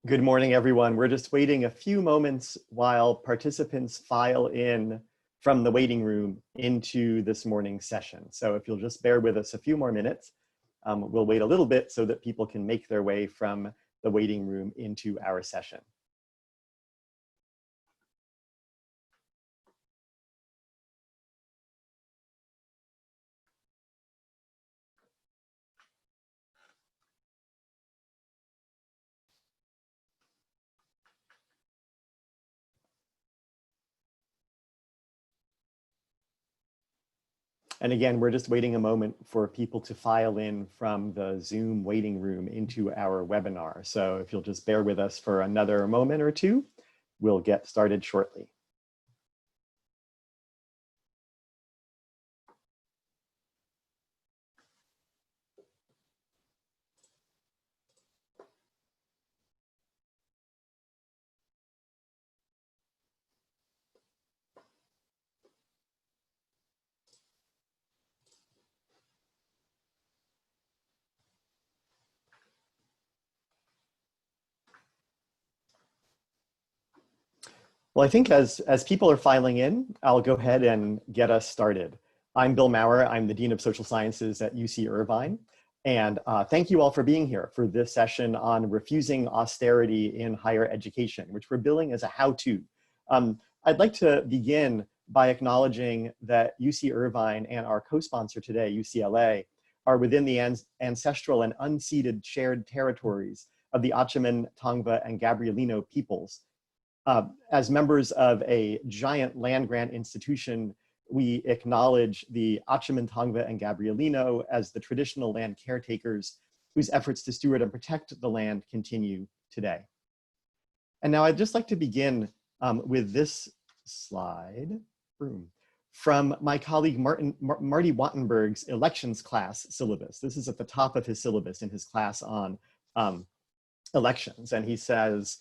Good morning, everyone. We're just waiting a few moments while participants file in from the waiting room into this morning's session. So if you'll just bear with us a few more minutes, we'll wait a little bit so that people can make their way from the waiting room into our session. And again, we're just waiting a moment for people to file in from the Zoom waiting room into our webinar. So if you'll just bear with us for another moment or two, we'll get started shortly. Well, I think as people are filing in, I'll go ahead and get us started. I'm Bill Maurer. I'm the Dean of Social Sciences at UC Irvine. And thank you all for being here for this session on refusing austerity in higher education, which we're billing as a how-to. I'd like to begin by acknowledging that UC Irvine and our co-sponsor today, UCLA, are within the ancestral and unceded shared territories of the Achaman, Tongva, and Gabrielino peoples. As members of a giant land-grant institution, we acknowledge the Achaman, Tongva, and Gabrielino as the traditional land caretakers whose efforts to steward and protect the land continue today. And now I'd just like to begin with this slide from my colleague Marty Wattenberg's elections class syllabus. This is at the top of his syllabus in his class on elections. And he says,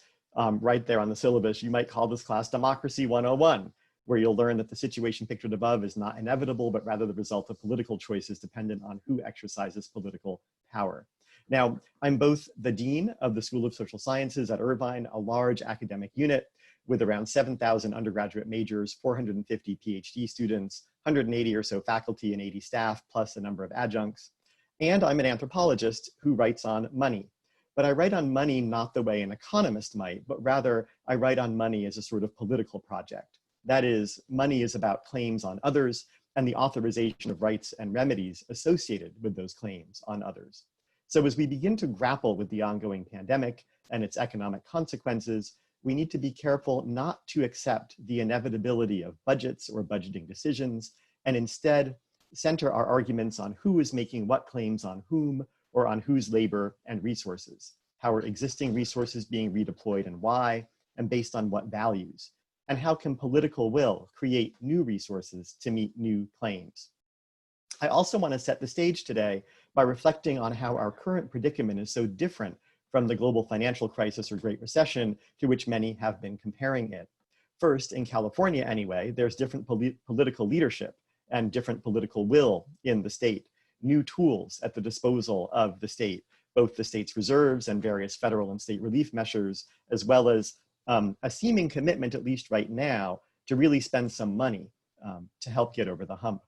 right there on the syllabus, you might call this class Democracy 101, where you'll learn that the situation pictured above is not inevitable, but rather the result of political choices dependent on who exercises political power. Now, I'm both the Dean of the School of Social Sciences at Irvine, a large academic unit with around 7,000 undergraduate majors, 450 PhD students, 180 or so faculty and 80 staff, plus a number of adjuncts. And I'm an anthropologist who writes on money. But I write on money not the way an economist might, but rather I write on money as a sort of political project. That is, money is about claims on others and the authorization of rights and remedies associated with those claims on others. So as we begin to grapple with the ongoing pandemic and its economic consequences, we need to be careful not to accept the inevitability of budgets or budgeting decisions, and instead center our arguments on who is making what claims on whom, or on whose labor and resources. How are existing resources being redeployed and why, and based on what values? And how can political will create new resources to meet new claims? I also want to set the stage today by reflecting on how our current predicament is so different from the global financial crisis or Great Recession to which many have been comparing it. First, in California anyway, there's different political leadership and different political will in the state. New tools at the disposal of the state, both the state's reserves and various federal and state relief measures, as well as a seeming commitment, at least right now, to really spend some money to help get over the hump.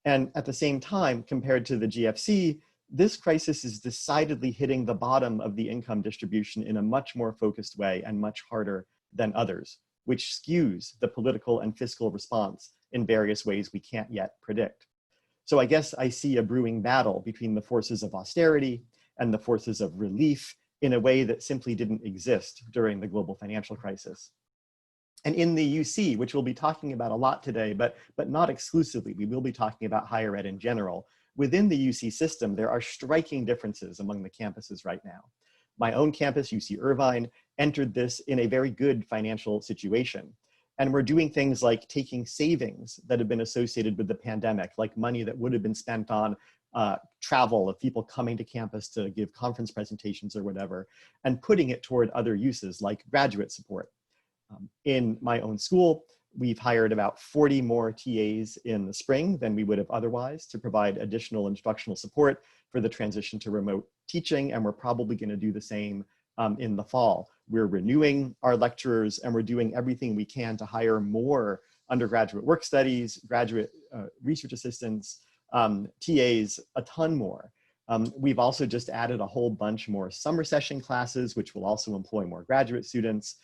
And at the same time, compared to the GFC, this crisis is decidedly hitting the bottom of the income distribution in a much more focused way and much harder than others, which skews the political and fiscal response in various ways we can't yet predict. So I guess I see a brewing battle between the forces of austerity and the forces of relief in a way that simply didn't exist during the global financial crisis. And in the UC, which we'll be talking about a lot today, but not exclusively, we will be talking about higher ed in general. Within the UC system, there are striking differences among the campuses right now. My own campus, UC Irvine, entered this in a very good financial situation. And we're doing things like taking savings that have been associated with the pandemic, like money that would have been spent on travel of people coming to campus to give conference presentations or whatever, and putting it toward other uses like graduate support. In my own school, we've hired about 40 more TAs in the spring than we would have otherwise to provide additional instructional support for the transition to remote teaching, and we're probably going to do the same in the fall. We're renewing our lecturers, and we're doing everything we can to hire more undergraduate work studies, graduate research assistants, TAs, a ton more. We've also just added a whole bunch more summer session classes, which will also employ more graduate students.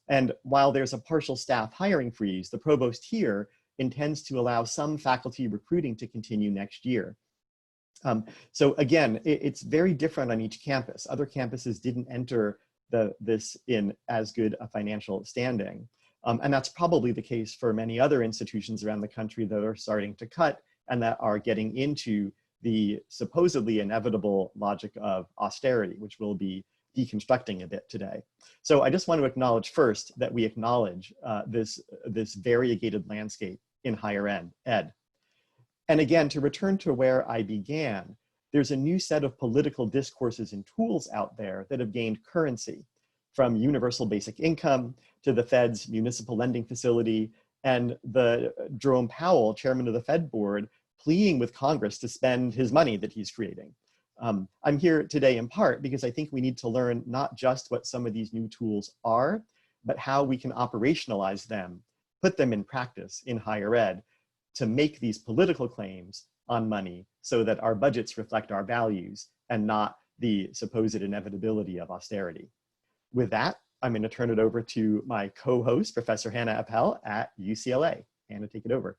And while there's a partial staff hiring freeze, the provost here intends to allow some faculty recruiting to continue next year. So again, it's very different on each campus. Other campuses didn't enter this in as good a financial standing. And that's probably the case for many other institutions around the country that are starting to cut and that are getting into the supposedly inevitable logic of austerity, which we'll be deconstructing a bit today. So I just want to acknowledge first that we acknowledge this variegated landscape in higher ed. And again, to return to where I began, there's a new set of political discourses and tools out there that have gained currency, from universal basic income to the Fed's municipal lending facility, and the Jerome Powell, chairman of the Fed board, pleading with Congress to spend his money that he's creating. I'm here today in part because I think we need to learn not just what some of these new tools are, but how we can operationalize them, put them in practice in higher ed to make these political claims on money so that our budgets reflect our values and not the supposed inevitability of austerity. With that, I'm going to turn it over to my co-host, Professor Hannah Appel at UCLA. Hannah, take it over.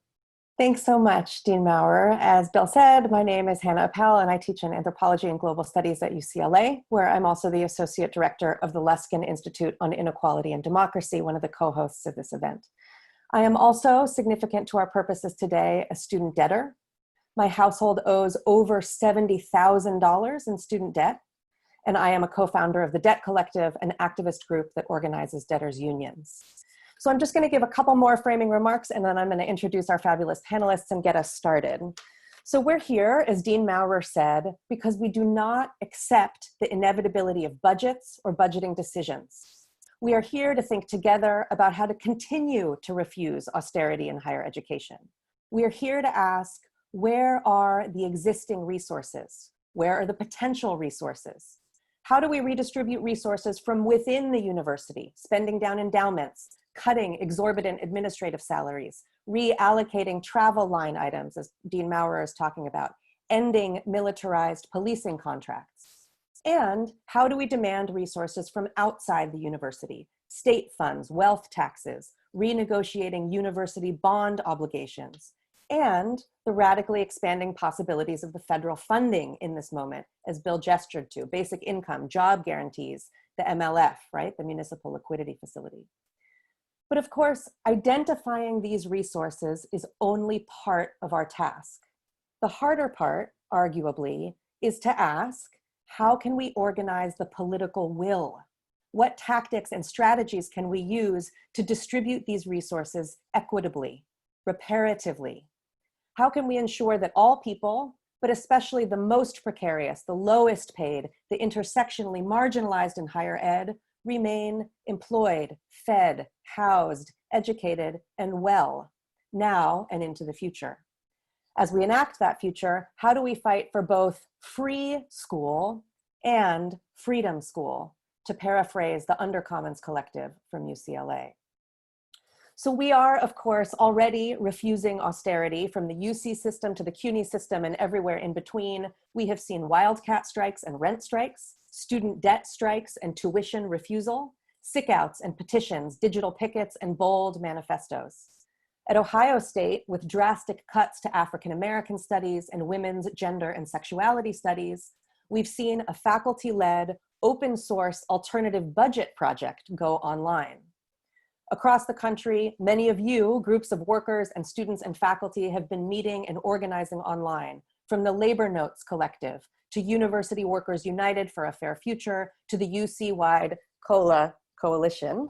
Thanks so much, Dean Maurer. As Bill said, my name is Hannah Appel, and I teach in anthropology and global studies at UCLA, where I'm also the associate director of the Luskin Institute on Inequality and Democracy, one of the co-hosts of this event. I am also, significant to our purposes today, a student debtor. My household owes over $70,000 in student debt, and I am a co-founder of the Debt Collective, an activist group that organizes debtors' unions. So I'm just going to give a couple more framing remarks, and then I'm going to introduce our fabulous panelists and get us started. So we're here, as Dean Maurer said, because we do not accept the inevitability of budgets or budgeting decisions. We are here to think together about how to continue to refuse austerity in higher education. We are here to ask, where are the existing resources? Where are the potential resources? How do we redistribute resources from within the university, spending down endowments, cutting exorbitant administrative salaries, reallocating travel line items, as Dean Maurer is talking about, ending militarized policing contracts? And how do we demand resources from outside the university, state funds, wealth taxes, renegotiating university bond obligations, and the radically expanding possibilities of the federal funding in this moment, as Bill gestured to, basic income, job guarantees, the MLF, right, the Municipal Liquidity Facility. But of course, identifying these resources is only part of our task. The harder part, arguably, is to ask, how can we organize the political will? What tactics and strategies can we use to distribute these resources equitably, reparatively? How can we ensure that all people, but especially the most precarious, the lowest paid, the intersectionally marginalized in higher ed, remain employed, fed, housed, educated, and well, now and into the future? As we enact that future, how do we fight for both free school and freedom school, to paraphrase the Undercommons Collective from UCLA? So we are, of course, already refusing austerity from the UC system to the CUNY system and everywhere in between. We have seen wildcat strikes and rent strikes, student debt strikes and tuition refusal, sickouts and petitions, digital pickets and bold manifestos. At Ohio State, with drastic cuts to African American studies and women's gender and sexuality studies, we've seen a faculty-led, open source alternative budget project go online. Across the country, many of you, groups of workers and students and faculty, have been meeting and organizing online, from the Labor Notes Collective to University Workers United for a Fair Future to the UC-wide COLA Coalition.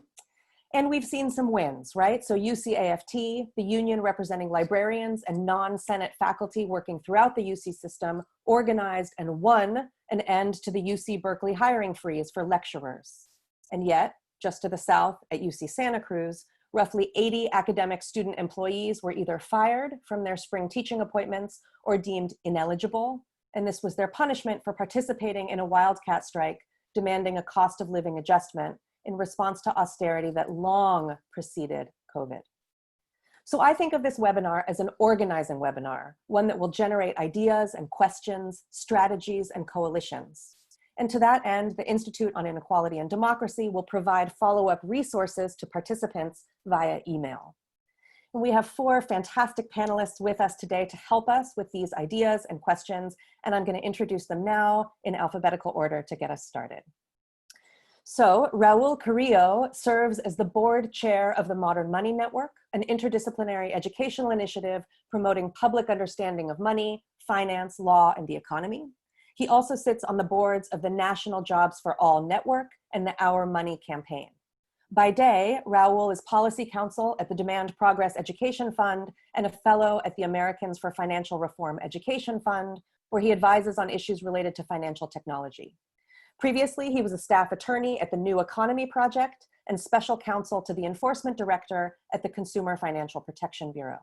And we've seen some wins, right? So UCAFT, the union representing librarians and non-Senate faculty working throughout the UC system, organized and won an end to the UC Berkeley hiring freeze for lecturers. And yet, just to the south at UC Santa Cruz, roughly 80 academic student employees were either fired from their spring teaching appointments or deemed ineligible. And this was their punishment for participating in a wildcat strike demanding a cost of living adjustment in response to austerity that long preceded COVID. So I think of this webinar as an organizing webinar, one that will generate ideas and questions, strategies, and coalitions. And to that end, the Institute on Inequality and Democracy will provide follow-up resources to participants via email. And we have 4 fantastic panelists with us today to help us with these ideas and questions, and I'm going to introduce them now in alphabetical order to get us started. So Raúl Carrillo serves as the board chair of the Modern Money Network, an interdisciplinary educational initiative promoting public understanding of money, finance, law, and the economy. He also sits on the boards of the National Jobs for All Network and the Our Money campaign. By day, Raúl is policy counsel at the Demand Progress Education Fund and a fellow at the Americans for Financial Reform Education Fund, where he advises on issues related to financial technology. Previously, he was a staff attorney at the New Economy Project and special counsel to the enforcement director at the Consumer Financial Protection Bureau.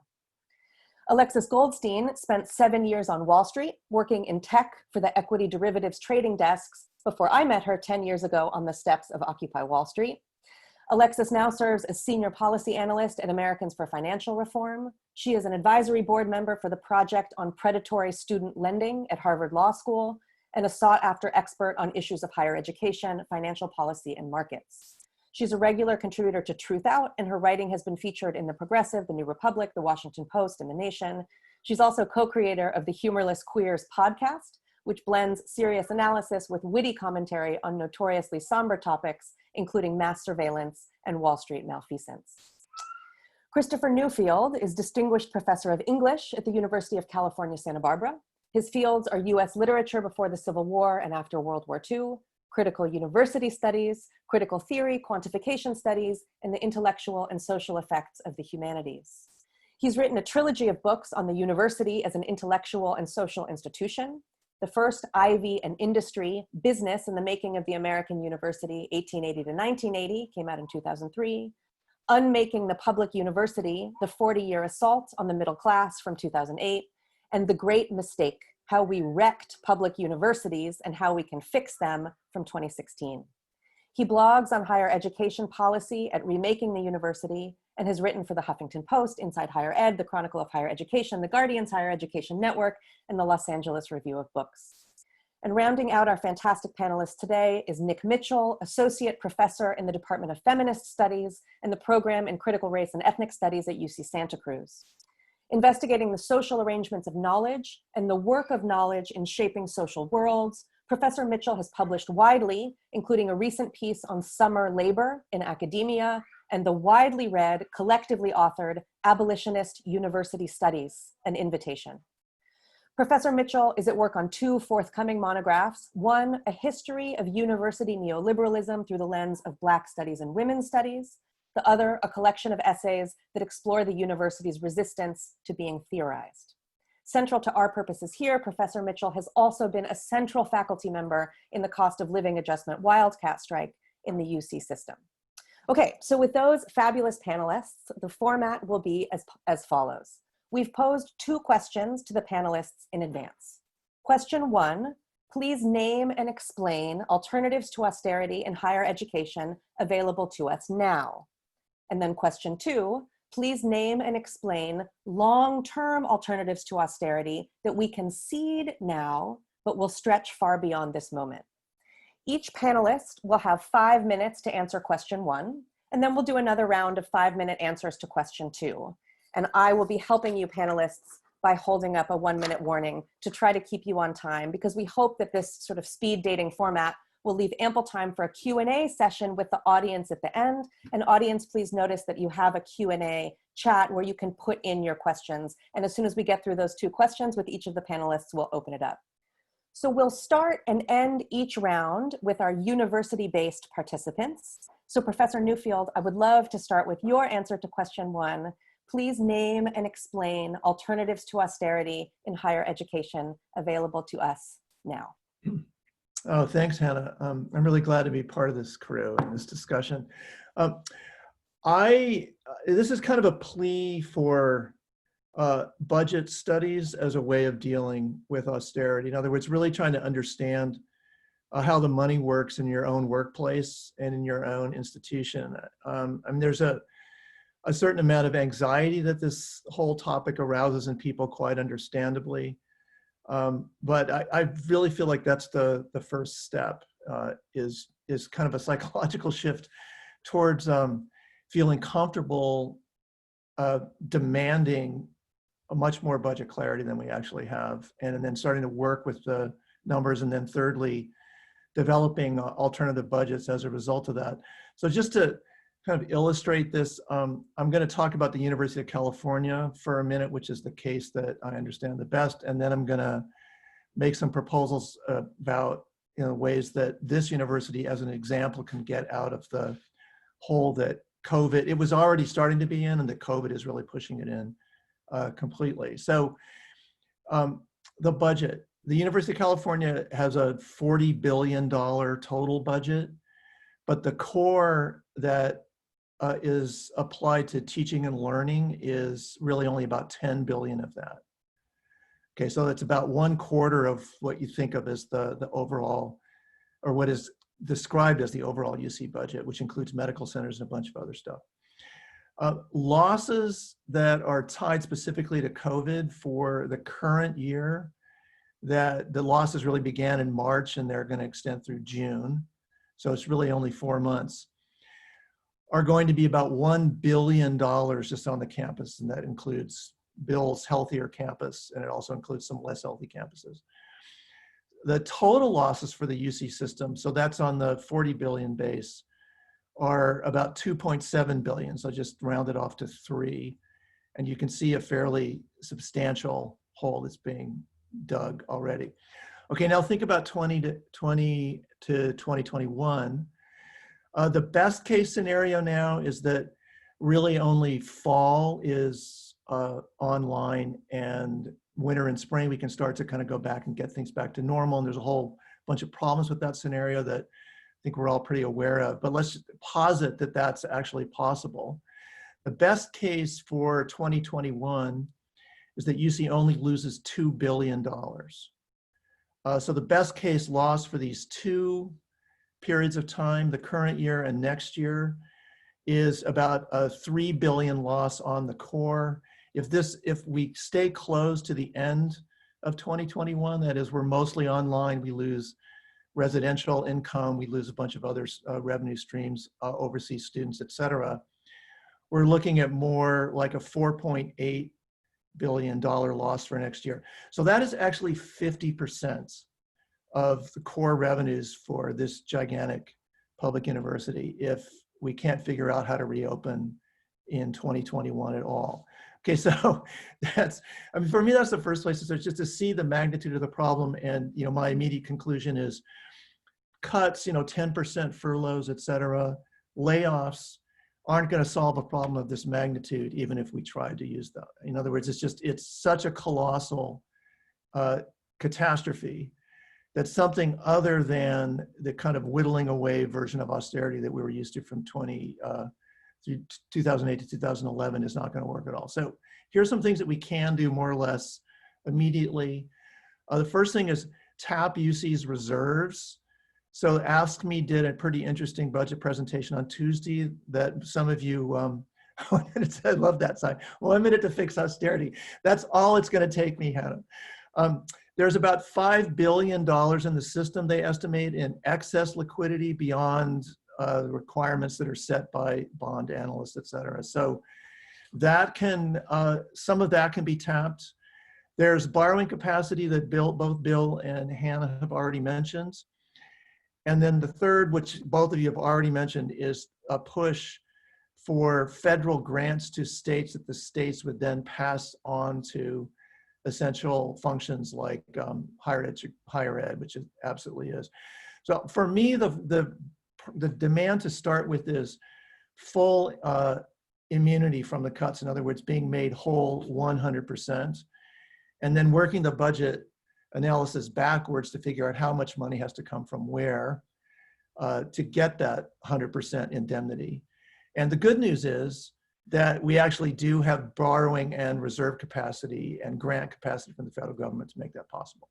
Alexis Goldstein spent 7 years on Wall Street, working in tech for the equity derivatives trading desks before I met her 10 years ago on the steps of Occupy Wall Street. Alexis now serves as senior policy analyst at Americans for Financial Reform. She is an advisory board member for the Project on Predatory Student Lending at Harvard Law School and a sought-after expert on issues of higher education, financial policy, and markets. She's a regular contributor to Truthout, and her writing has been featured in The Progressive, The New Republic, The Washington Post, and The Nation. She's also co-creator of the Humorless Queers podcast, which blends serious analysis with witty commentary on notoriously somber topics, including mass surveillance and Wall Street malfeasance. Christopher Newfield is Distinguished Professor of English at the University of California, Santa Barbara. His fields are US literature before the Civil War and after World War II, critical university studies, critical theory, quantification studies, and the intellectual and social effects of the humanities. He's written a trilogy of books on the university as an intellectual and social institution. The first, Ivy and Industry, Business in the Making of the American University, 1880 to 1980, came out in 2003. Unmaking the Public University, The 40-Year Assault on the Middle Class from 2008. And The Great Mistake, How We Wrecked Public Universities and How We Can Fix Them from 2016. He blogs on higher education policy at Remaking the University and has written for the Huffington Post, Inside Higher Ed, the Chronicle of Higher Education, the Guardian's Higher Education Network, and the Los Angeles Review of Books. And rounding out our fantastic panelists today is Nick Mitchell, Associate Professor in the Department of Feminist Studies and the Program in Critical Race and Ethnic Studies at UC Santa Cruz. Investigating the social arrangements of knowledge and the work of knowledge in shaping social worlds, Professor Mitchell has published widely, including a recent piece on summer labor in academia and the widely read, collectively authored Abolitionist University Studies, An Invitation. Professor Mitchell is at work on 2 forthcoming monographs. One, A History of University Neoliberalism Through the Lens of Black Studies and Women's Studies. The other, a collection of essays that explore the university's resistance to being theorized. Central to our purposes here, Professor Mitchell has also been a central faculty member in the cost of living adjustment wildcat strike in the UC system. Okay, so with those fabulous panelists, the format will be as follows. We've posed 2 questions to the panelists in advance. Question 1, please name and explain alternatives to austerity in higher education available to us now. And then question 2, please name and explain long-term alternatives to austerity that we can seed now, but will stretch far beyond this moment. Each panelist will have 5 minutes to answer question 1, and then we'll do another round of 5-minute answers to question 2. And I will be helping you panelists by holding up a 1-minute warning to try to keep you on time, because we hope that this sort of speed dating format will leave ample time for a Q&A session with the audience at the end. And audience, please notice that you have a Q&A chat where you can put in your questions. And as soon as we get through those 2 questions with each of the panelists, we'll open it up. So we'll start and end each round with our university-based participants. So Professor Newfield, I would love to start with your answer to question 1. Please name and explain alternatives to austerity in higher education available to us now. Oh, thanks, Hannah. I'm really glad to be part of this crew and this discussion. This is kind of a plea for budget studies as a way of dealing with austerity. In other words, really trying to understand how the money works in your own workplace and in your own institution. I mean, there's a certain amount of anxiety that this whole topic arouses in people, quite understandably. But I really feel like that's the first step, is kind of a psychological shift towards feeling comfortable demanding a much more budget clarity than we actually have, and then starting to work with the numbers, and then thirdly, developing alternative budgets as a result of that. So just to kind of illustrate this, I'm going to talk about the University of California for a minute, which is the case that I understand the best, and then I'm going to make some proposals about ways that this university, as an example, can get out of the hole that COVID, it was already starting to be in, and that COVID is really pushing it in completely. So the budget. The University of California has a $40 billion total budget, but the core that is applied to teaching and learning is really only about 10 billion of that. Okay, so that's about 1/4 of what you think of as the overall, or what is described as the overall UC budget, which includes medical centers and a bunch of other stuff. Losses that are tied specifically to COVID for the current year, that the losses really began in March and they're going to extend through June, so it's really only 4 months, are going to be about $1 billion just on the campus, and that includes Bill's healthier campus, and it also includes some less healthy campuses. The total losses for the UC system, so that's on the 40 billion base, are about 2.7 billion, so just round it off to 3, and you can see a fairly substantial hole that's being dug already. Okay, now think about 2020 to 2021. The best case scenario now is that really only fall is online, and winter and spring we can start to kind of go back and get things back to normal, and there's a whole bunch of problems with that scenario that I think we're all pretty aware of, but let's posit that that's actually possible. The best case for 2021 is that UC only loses $2 billion. So the best case loss for these two periods of time, the current year and next year, is about a 3 billion loss on the core. If we stay close to the end of 2021, that is, we're mostly online, we lose residential income, we lose a bunch of other revenue streams, overseas students, et cetera. We're looking at more like a $4.8 billion loss for next year. So that is actually 50% of the core revenues for this gigantic public university if we can't figure out how to reopen in 2021 at all. Okay, so that's, I mean, for me, that's the first place to start, just to see the magnitude of the problem. And, my immediate conclusion is cuts, 10% furloughs, et cetera, layoffs aren't going to solve a problem of this magnitude, even if we tried to use them. In other words, it's such a colossal catastrophe that something other than the kind of whittling away version of austerity that we were used to from 2008 to 2011 is not going to work at all. So here's some things that we can do more or less immediately. The first thing is tap UC's reserves. So Ask Me did a pretty interesting budget presentation on Tuesday that some of you, I love that sign, 1 minute to fix austerity. That's all it's going to take me, Hannah. There's about $5 billion in the system, they estimate, in excess liquidity beyond the requirements that are set by bond analysts, et cetera. So that can, some of that can be tapped. There's borrowing capacity that both Bill and Hannah have already mentioned. And then the third, which both of you have already mentioned, is a push for federal grants to states that the states would then pass on to essential functions like higher ed, which it absolutely is. So for me, the demand to start with is full immunity from the cuts. In other words, being made whole 100%, and then working the budget analysis backwards to figure out how much money has to come from where to get that 100% indemnity. And the good news is that we actually do have borrowing and reserve capacity and grant capacity from the federal government to make that possible.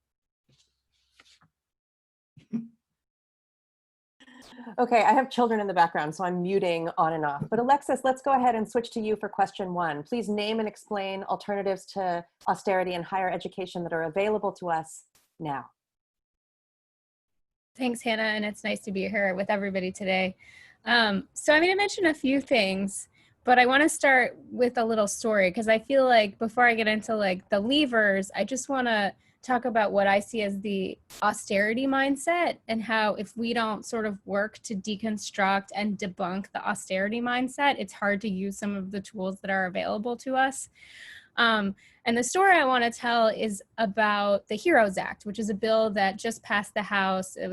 Okay, I have children in the background, so I'm muting on and off. But Alexis, let's go ahead and switch to you for question 1. Please name and explain alternatives to austerity and higher education that are available to us now. Thanks, Hannah, and it's nice to be here with everybody today. So I'm going to mention a few things, but I want to start with a little story because I feel like before I get into like the levers, I just want to talk about what I see as the austerity mindset and how if we don't sort of work to deconstruct and debunk the austerity mindset, it's hard to use some of the tools that are available to us. And the story I want to tell is about the HEROES Act, which is a bill that just passed the House. It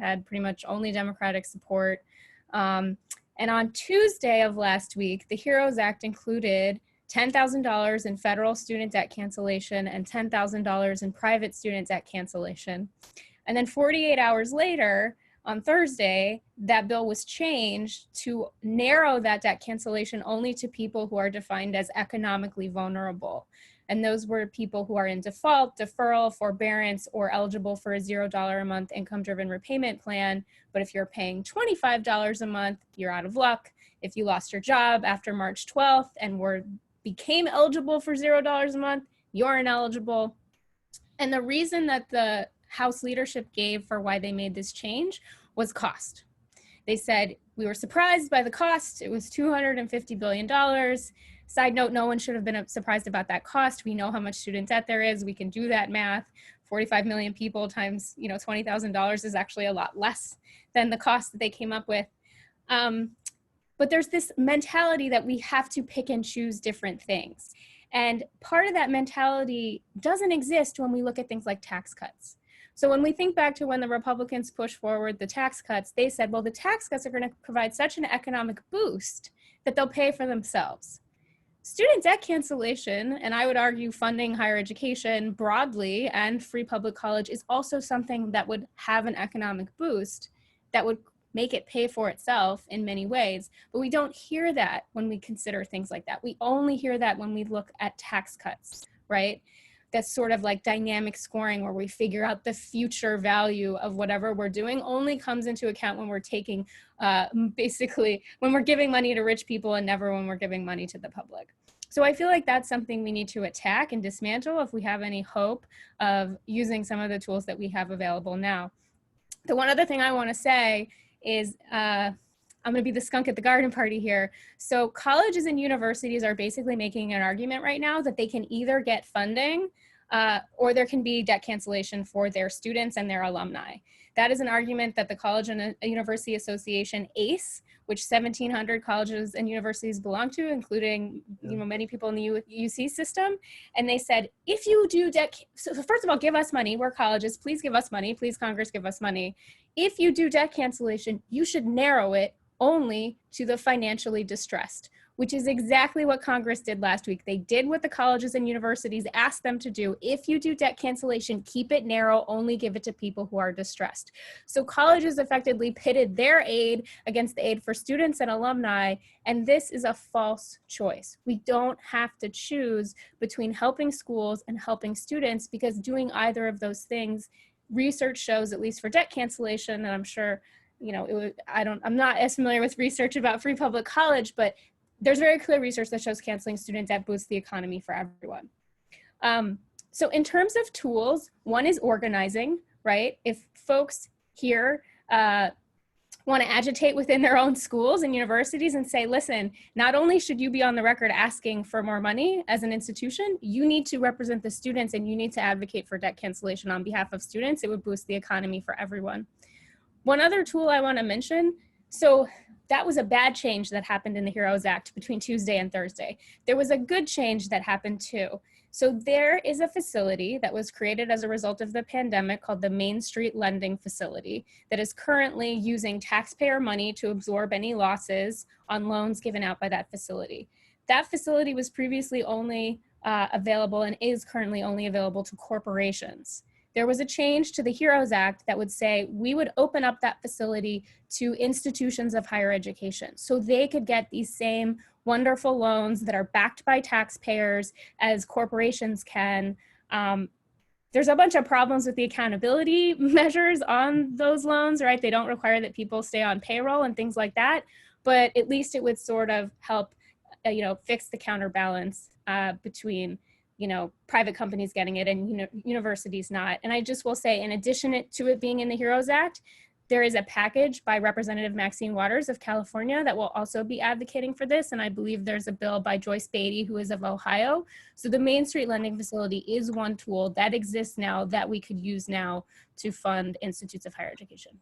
had pretty much only Democratic support. And on Tuesday of last week, the HEROES Act included $10,000 in federal student debt cancellation and $10,000 in private student debt cancellation. And then 48 hours later, on Thursday, that bill was changed to narrow that debt cancellation only to people who are defined as economically vulnerable. And those were people who are in default, deferral, forbearance, or eligible for a $0 a month income-driven repayment plan. But if you're paying $25 a month, you're out of luck. If you lost your job after March 12th and became eligible for $0 a month, you're ineligible. And the reason that the House leadership gave for why they made this change was cost. They said, we were surprised by the cost. It was $250 billion. Side note, no one should have been surprised about that cost. We know how much student debt there is. We can do that math. 45 million people times, $20,000 is actually a lot less than the cost that they came up with. But there's this mentality that we have to pick and choose different things. And part of that mentality doesn't exist when we look at things like tax cuts. So when we think back to when the Republicans pushed forward the tax cuts, they said, well, the tax cuts are going to provide such an economic boost that they'll pay for themselves. Student debt cancellation, and I would argue funding higher education broadly and free public college, is also something that would have an economic boost that would make it pay for itself in many ways. But we don't hear that when we consider things like that. We only hear that when we look at tax cuts, right? That's sort of like dynamic scoring where we figure out the future value of whatever we're doing only comes into account when we're taking, basically, when we're giving money to rich people and never when we're giving money to the public. So I feel like that's something we need to attack and dismantle if we have any hope of using some of the tools that we have available now. The one other thing I want to say is, I'm going to be the skunk at the garden party here. So colleges and universities are basically making an argument right now that they can either get funding or there can be debt cancellation for their students and their alumni. That is an argument that the College and University Association, ACE, which 1,700 colleges and universities belong to, including many people in the UC system. And they said, if you do debt, so first of all, give us money. We're colleges. Please give us money. Please, Congress, give us money. If you do debt cancellation, you should narrow it only to the financially distressed, which is exactly what Congress did last week. They did what the colleges and universities asked them to do. If you do debt cancellation, keep it narrow, only give it to people who are distressed. So colleges effectively pitted their aid against the aid for students and alumni, and this is a false choice. We don't have to choose between helping schools and helping students, because doing either of those things, research shows, at least for debt cancellation, and I'm sure I'm not as familiar with research about free public college, but there's very clear research that shows canceling student debt boosts the economy for everyone. So in terms of tools, one is organizing, right? If folks here want to agitate within their own schools and universities and say, listen, not only should you be on the record asking for more money as an institution, you need to represent the students and you need to advocate for debt cancellation on behalf of students. It would boost the economy for everyone. One other tool I want to mention, so that was a bad change that happened in the HEROES Act between Tuesday and Thursday. There was a good change that happened too. So there is a facility that was created as a result of the pandemic called the Main Street Lending Facility that is currently using taxpayer money to absorb any losses on loans given out by that facility. That facility was previously only available and is currently only available to corporations. There was a change to the HEROES Act that would say we would open up that facility to institutions of higher education so they could get these same wonderful loans that are backed by taxpayers as corporations can, There's a bunch of problems with the accountability measures on those loans, right? They don't require that people stay on payroll and things like that, but at least it would sort of help, fix the counterbalance between, private companies getting it and universities not. And I just will say, in addition to it being in the HEROES Act, there is a package by Representative Maxine Waters of California that will also be advocating for this. And I believe there's a bill by Joyce Beatty, who is of Ohio. So the Main Street Lending Facility is one tool that exists now that we could use now to fund institutes of higher education.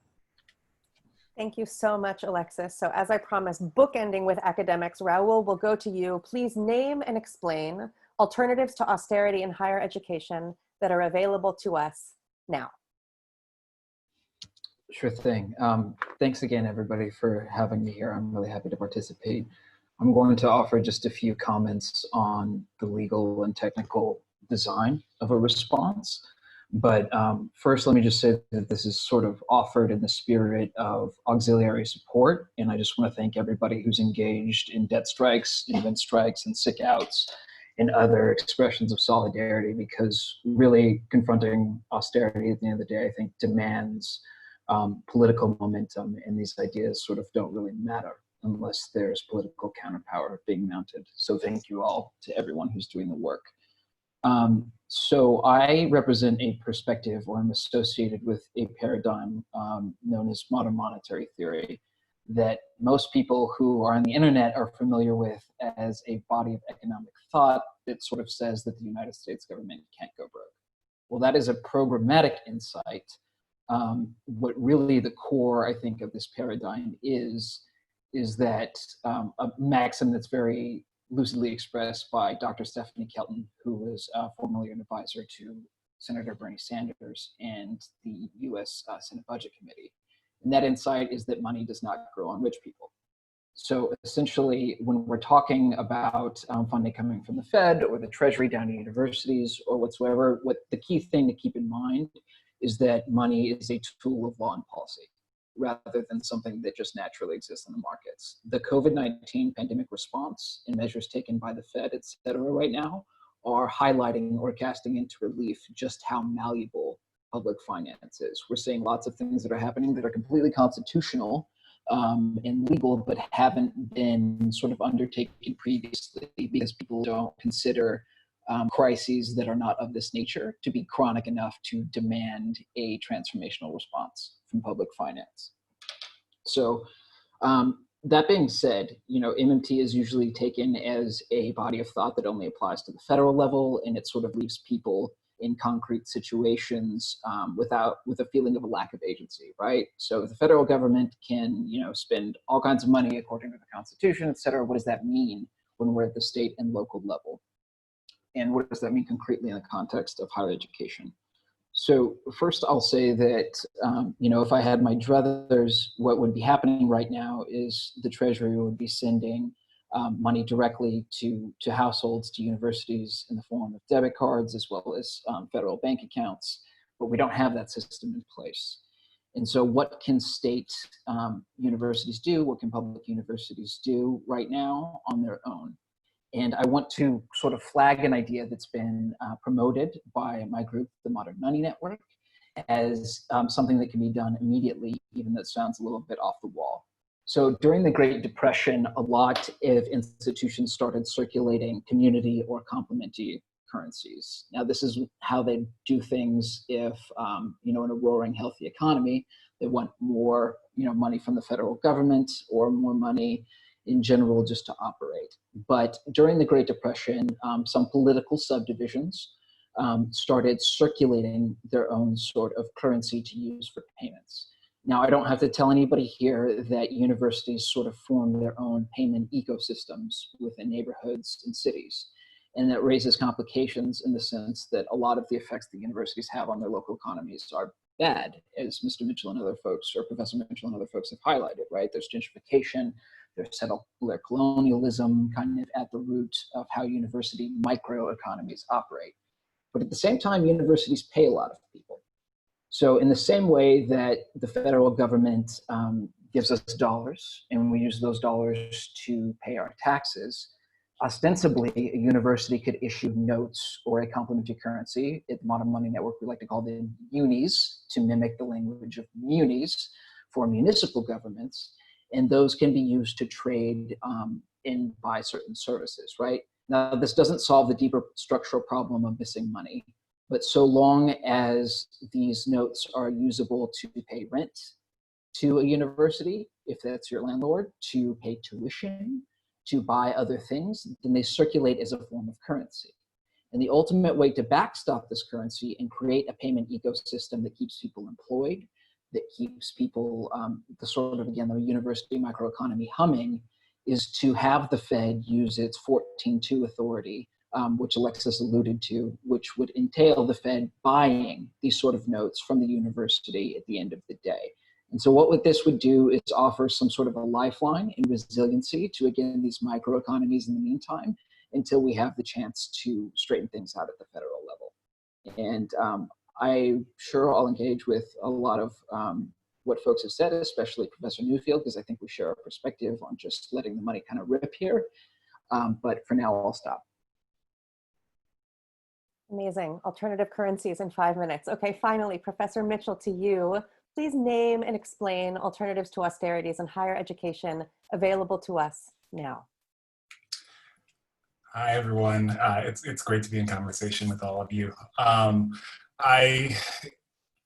Thank you so much, Alexis. So as I promised, bookending with academics, Raúl, will go to you. Please name and explain alternatives to austerity in higher education that are available to us now. Sure thing. Thanks again, everybody, for having me here. I'm really happy to participate. I'm going to offer just a few comments on the legal and technical design of a response. But first, let me just say that this is sort of offered in the spirit of auxiliary support. And I just want to thank everybody who's engaged in debt strikes, event strikes, and sick outs, and other expressions of solidarity, because really confronting austerity at the end of the day, I think, demands political momentum, and these ideas sort of don't really matter unless there's political counterpower being mounted. So thank you all to everyone who's doing the work. So I represent a perspective, or I'm associated with a paradigm known as modern monetary theory, that most people who are on the internet are familiar with as a body of economic thought that sort of says that the United States government can't go broke. Well, that is a programmatic insight. What really the core, I think, of this paradigm is that a maxim that's very lucidly expressed by Dr. Stephanie Kelton, who was formerly an advisor to Senator Bernie Sanders and the US Senate Budget Committee. And that insight is that money does not grow on rich people. So essentially, when we're talking about funding coming from the Fed or the Treasury down to universities or whatsoever, what the key thing to keep in mind is that money is a tool of law and policy, rather than something that just naturally exists in the markets. The COVID-19 pandemic response and measures taken by the Fed, et cetera, right now are highlighting or casting into relief just how malleable public finance is. We're seeing lots of things that are happening that are completely constitutional and legal, but haven't been sort of undertaken previously because people don't consider crises that are not of this nature to be chronic enough to demand a transformational response from public finance. So that being said, MMT is usually taken as a body of thought that only applies to the federal level, and it sort of leaves people in concrete situations with a feeling of a lack of agency, right? So the federal government can, spend all kinds of money according to the Constitution, et cetera. What does that mean when we're at the state and local level? And what does that mean concretely in the context of higher education? So first I'll say that, if I had my druthers, what would be happening right now is the Treasury would be sending money directly to households, to universities in the form of debit cards, as well as federal bank accounts, but we don't have that system in place. And so what can state universities do? What can public universities do right now on their own? And I want to sort of flag an idea that's been promoted by my group, the Modern Money Network, as something that can be done immediately, even though it sounds a little bit off the wall. So during the Great Depression, a lot of institutions started circulating community or complementary currencies. Now, this is how they do things if, in a roaring, healthy economy, they want more, money from the federal government or more money in general just to operate. But during the Great Depression, some political subdivisions started circulating their own sort of currency to use for payments. Now, I don't have to tell anybody here that universities sort of form their own payment ecosystems within neighborhoods and cities. And that raises complications in the sense that a lot of the effects that universities have on their local economies are bad, as Mr. Mitchell and other folks, or Professor Mitchell and other folks have highlighted, right? There's gentrification, there's settler colonialism kind of at the root of how university microeconomies operate. But at the same time, universities pay a lot of people. So in the same way that the federal government gives us dollars and we use those dollars to pay our taxes, ostensibly, a university could issue notes or a complementary currency. At the Modern Money Network, we like to call them unis to mimic the language of munis for municipal governments. And those can be used to trade and buy certain services, right? Now, this doesn't solve the deeper structural problem of missing money, but so long as these notes are usable to pay rent to a university, if that's your landlord, to pay tuition, to buy other things, then they circulate as a form of currency. And the ultimate way to backstop this currency and create a payment ecosystem that keeps people employed, that keeps people, the sort of, again, the university microeconomy humming, is to have the Fed use its 14.2 authority, which Alexis alluded to, which would entail the Fed buying these sort of notes from the university at the end of the day. And so what this would do is offer some sort of a lifeline and resiliency to, again, these microeconomies in the meantime, until we have the chance to straighten things out at the federal level. And I'm sure I'll engage with a lot of what folks have said, especially Professor Newfield, because I think we share a perspective on just letting the money kind of rip here. But for now, I'll stop. Amazing. Alternative currencies in 5 minutes. Okay, finally, Professor Mitchell, to you. Please name and explain alternatives to austerities in higher education available to us now. Hi, everyone. It's great to be in conversation with all of you. I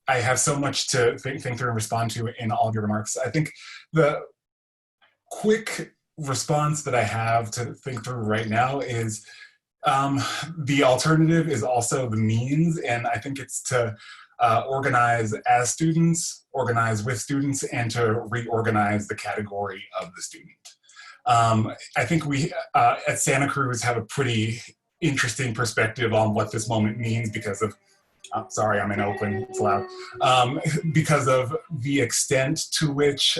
have so much to think through and respond to in all of your remarks. I think the quick response that I have to think through right now is the alternative is also the means, and I think it's to organize as students, organize with students, and to reorganize the category of the student. I think we at Santa Cruz have a pretty interesting perspective on what this moment means because of, sorry, I'm in Oakland, it's loud, because of the extent to which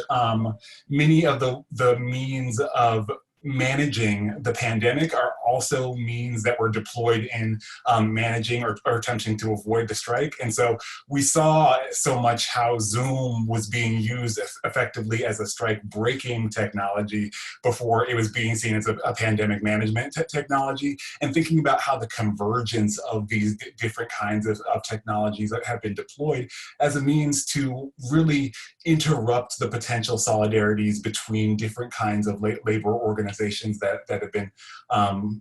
many of the means of managing the pandemic are also means that were deployed in managing or attempting to avoid the strike. And so we saw so much how Zoom was being used effectively as a strike breaking technology before it was being seen as a pandemic management technology, and thinking about how the convergence of these different kinds of technologies that have been deployed as a means to really interrupt the potential solidarities between different kinds of labor organizations that have been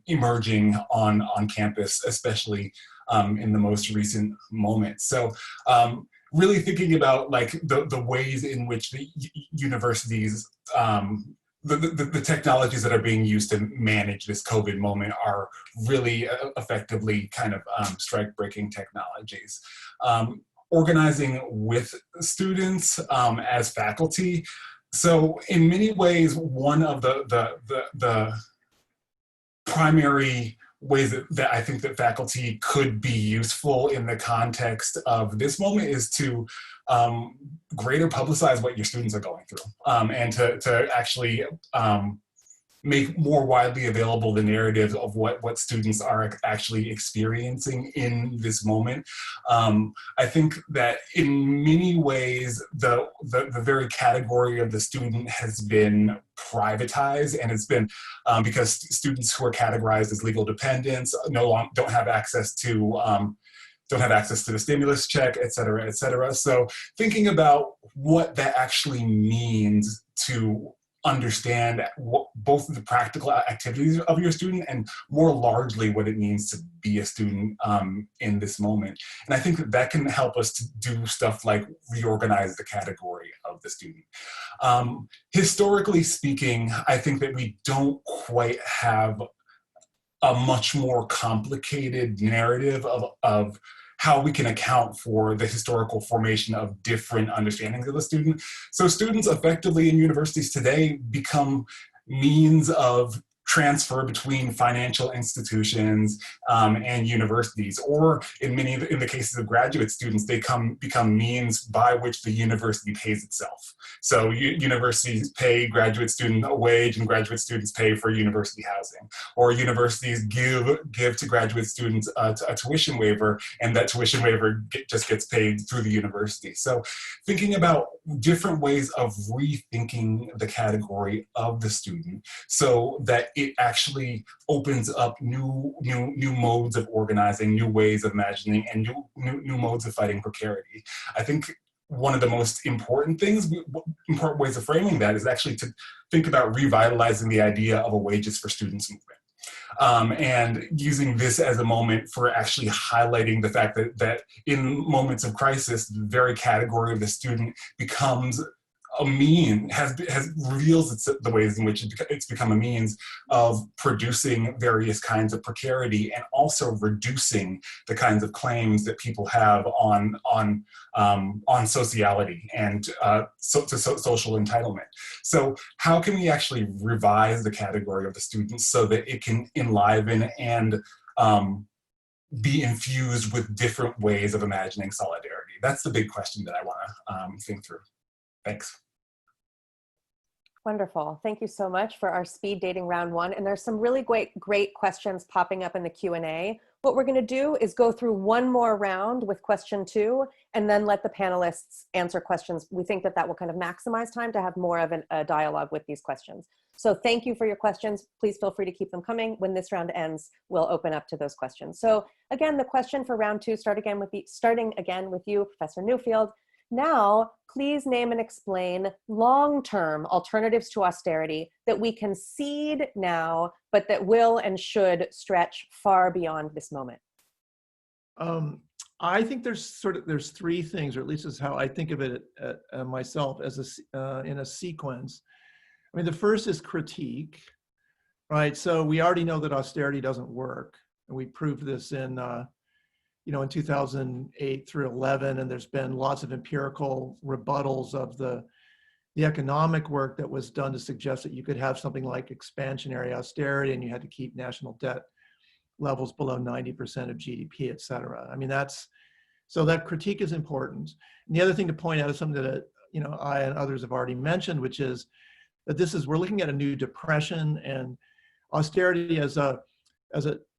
emerging on campus, especially in the most recent moments. So really thinking about like the ways in which the universities, the technologies that are being used to manage this COVID moment are really effectively kind of strike-breaking technologies. Organizing with students as faculty. So in many ways, one of the primary ways that I think that faculty could be useful in the context of this moment is to greater publicize what your students are going through, and to actually make more widely available the narrative of what students are actually experiencing in this moment. I think that in many ways, the very category of the student has been privatized, and it's been because students who are categorized as legal dependents don't have access to the stimulus check, et cetera, et cetera. So thinking about what that actually means to understand both the practical activities of your student and more largely what it means to be a student in this moment. And I think that can help us to do stuff like reorganize the category of the student. Historically speaking, I think that we don't quite have a much more complicated narrative of how we can account for the historical formation of different understandings of the student. So students effectively in universities today become means of transfer between financial institutions and universities, or in the cases of graduate students, they become means by which the university pays itself. So universities pay graduate student a wage, and graduate students pay for university housing, or universities give to graduate students a tuition waiver, and that tuition waiver just gets paid through the university. So thinking about different ways of rethinking the category of the student so that it actually opens up new modes of organizing, new ways of imagining, and new modes of fighting precarity. I think one of the most important ways of framing that is actually to think about revitalizing the idea of a wages for students movement. And using this as a moment for actually highlighting the fact that in moments of crisis, the very category of the student becomes a reveals the ways in which it's become a means of producing various kinds of precarity and also reducing the kinds of claims that people have on sociality and social entitlement. So how can we actually revise the category of the students so that it can enliven and be infused with different ways of imagining solidarity? That's the big question that I want to think through. Thanks. Wonderful. Thank you so much for our speed dating round one. And there's some really great questions popping up in the Q&A. What we're going to do is go through one more round with question 2 and then let the panelists answer questions. We think that will kind of maximize time to have more of a dialogue with these questions. So thank you for your questions. Please feel free to keep them coming. When this round ends, we'll open up to those questions. So again, the question for round 2, starting again with you, Professor Newfield. Now, please name and explain long-term alternatives to austerity that we can seed now, but that will and should stretch far beyond this moment. I think there's 3 things, or at least is how I think of it myself, as in a sequence. I mean, the first is critique, right? So we already know that austerity doesn't work, and we proved this in 2008 through 11, and there's been lots of empirical rebuttals of the economic work that was done to suggest that you could have something like expansionary austerity and you had to keep national debt levels below 90% of GDP, et cetera. I mean, so that critique is important. And the other thing to point out is something that I and others have already mentioned, which is that we're looking at a new depression, and austerity as a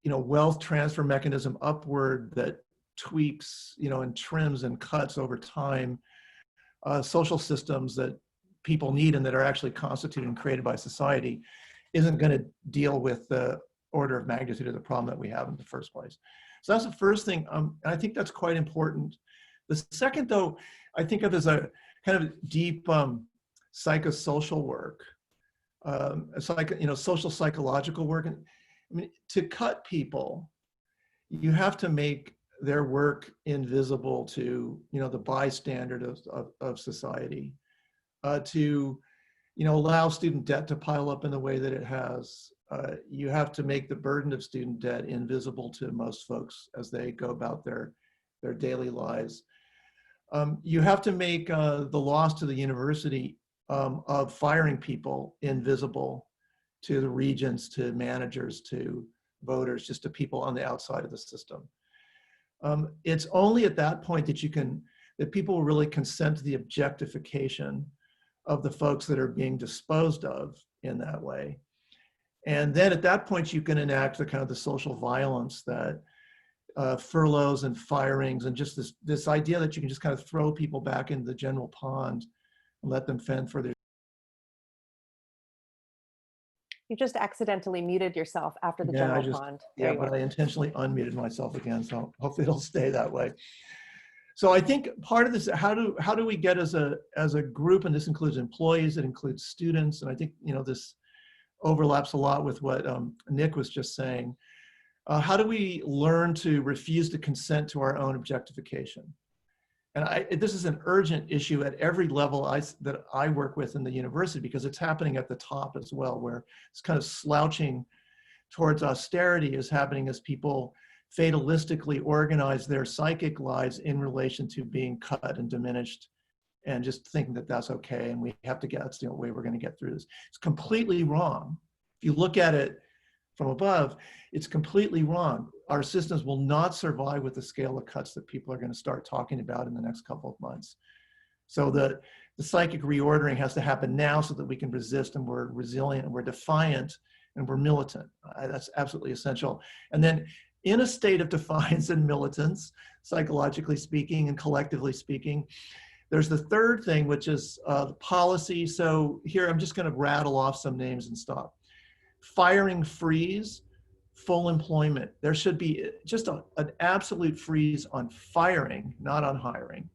wealth transfer mechanism upward that tweaks, and trims and cuts over time social systems that people need and that are actually constituted and created by society, isn't going to deal with the order of magnitude of the problem that we have in the first place. So that's the first thing. And I think that's quite important. The second, though, I think of as a kind of deep psychosocial work, social psychological work. And I mean, to cut people, you have to make their work invisible to, the bystander of society, to, allow student debt to pile up in the way that it has. You have to make the burden of student debt invisible to most folks as they go about their daily lives. You have to make the loss to the university of firing people invisible to the regents, to managers, to voters, just to people on the outside of the system. It's only at that point that people will really consent to the objectification of the folks that are being disposed of in that way. And then at that point, you can enact the kind of the social violence that furloughs and firings and just this idea that you can just kind of throw people back into the general pond and let them fend for their. You just accidentally muted yourself after the general pond. Yeah, but I intentionally unmuted myself again, so hopefully it'll stay that way. So I think part of this, how do we get as a group, and this includes employees, it includes students, and I think this overlaps a lot with what Nick was just saying. How do we learn to refuse to consent to our own objectification? And this is an urgent issue at every level that I work with in the university, because it's happening at the top as well, where it's kind of slouching towards austerity is happening as people fatalistically organize their psychic lives in relation to being cut and diminished, and just thinking that that's okay, and we have to that's the way we're going to get through this. It's completely wrong. If you look at it from above, it's completely wrong. Our systems will not survive with the scale of cuts that people are going to start talking about in the next couple of months. So the psychic reordering has to happen now so that we can resist, and we're resilient, and we're defiant, and we're militant. That's absolutely essential. And then in a state of defiance and militance, psychologically speaking and collectively speaking, There's the third thing, which is the policy. So here, I'm just going to rattle off some names and stop. Firing freeze, full employment. There should be just an absolute freeze on firing, not on hiring.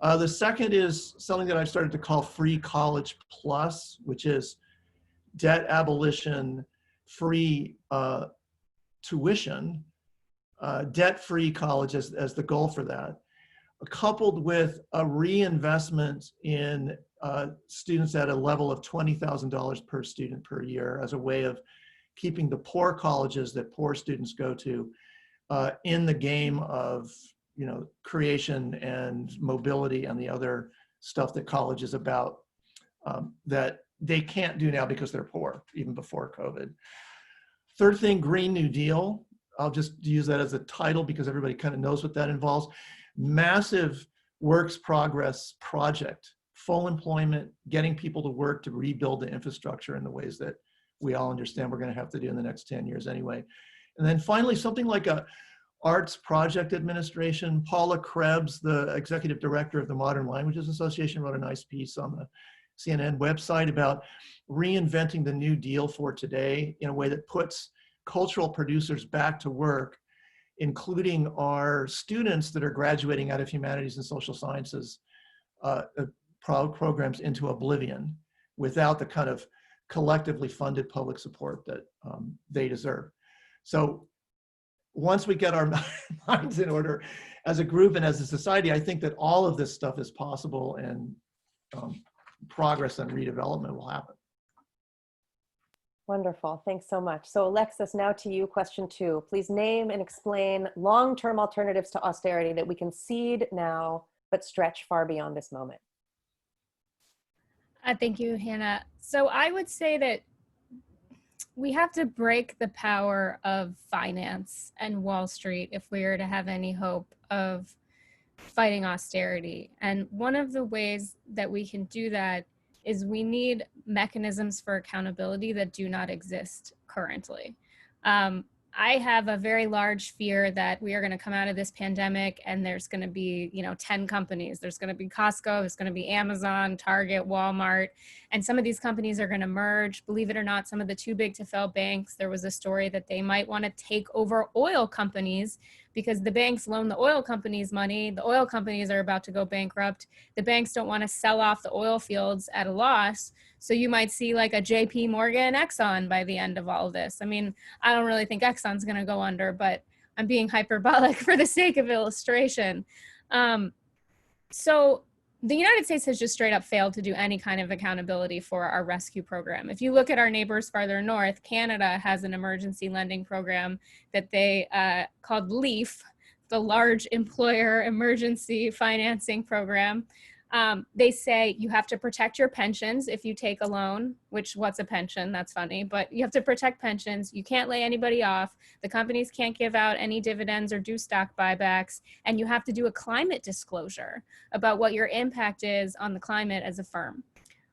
The second is something that I've started to call free college plus, which is debt abolition, free tuition, debt-free college as the goal for that, coupled with a reinvestment in students at a level of $20,000 per student per year as a way of keeping the poor colleges that poor students go to in the game of, you know, creation and mobility and the other stuff that college is about that they can't do now because they're poor, even before COVID. Third thing, Green New Deal. I'll just use that as a title because everybody kind of knows what that involves. Massive works progress project, full employment, getting people to work to rebuild the infrastructure in the ways that we all understand we're going to have to do in the next 10 years anyway. And then finally, something like a arts project administration. Paula Krebs, the executive director of the Modern Languages Association, wrote a nice piece on the CNN website about reinventing the New Deal for today in a way that puts cultural producers back to work, including our students that are graduating out of humanities and social sciences programs into oblivion without the kind of collectively funded public support that they deserve. So once we get our minds in order as a group and as a society, I think that all of this stuff is possible and progress and redevelopment will happen. Wonderful, thanks so much. So Alexis, now to you, question 2. Please name and explain long-term alternatives to austerity that we can seed now, but stretch far beyond this moment. Thank you, Hannah. So I would say that we have to break the power of finance and Wall Street if we are to have any hope of fighting austerity. And one of the ways that we can do that is we need mechanisms for accountability that do not exist currently. I have a very large fear that we are going to come out of this pandemic and there's going to be, 10 companies. There's going to be Costco, there's going to be Amazon, Target, Walmart, and some of these companies are going to merge. Believe it or not, some of the too big to fail banks, there was a story that they might want to take over oil companies because the banks loan the oil companies money. The oil companies are about to go bankrupt. The banks don't want to sell off the oil fields at a loss. So you might see like a JP Morgan, Exxon by the end of all of this. I mean, I don't really think Exxon's going to go under, but I'm being hyperbolic for the sake of illustration. So the United States has just straight up failed to do any kind of accountability for our rescue program. If you look at our neighbors farther north, Canada has an emergency lending program that they called LEAF, the Large Employer Emergency Financing Program. They say you have to protect your pensions if you take a loan, which what's a pension? That's funny, but you have to protect pensions. You can't lay anybody off. The companies can't give out any dividends or do stock buybacks. And you have to do a climate disclosure about what your impact is on the climate as a firm.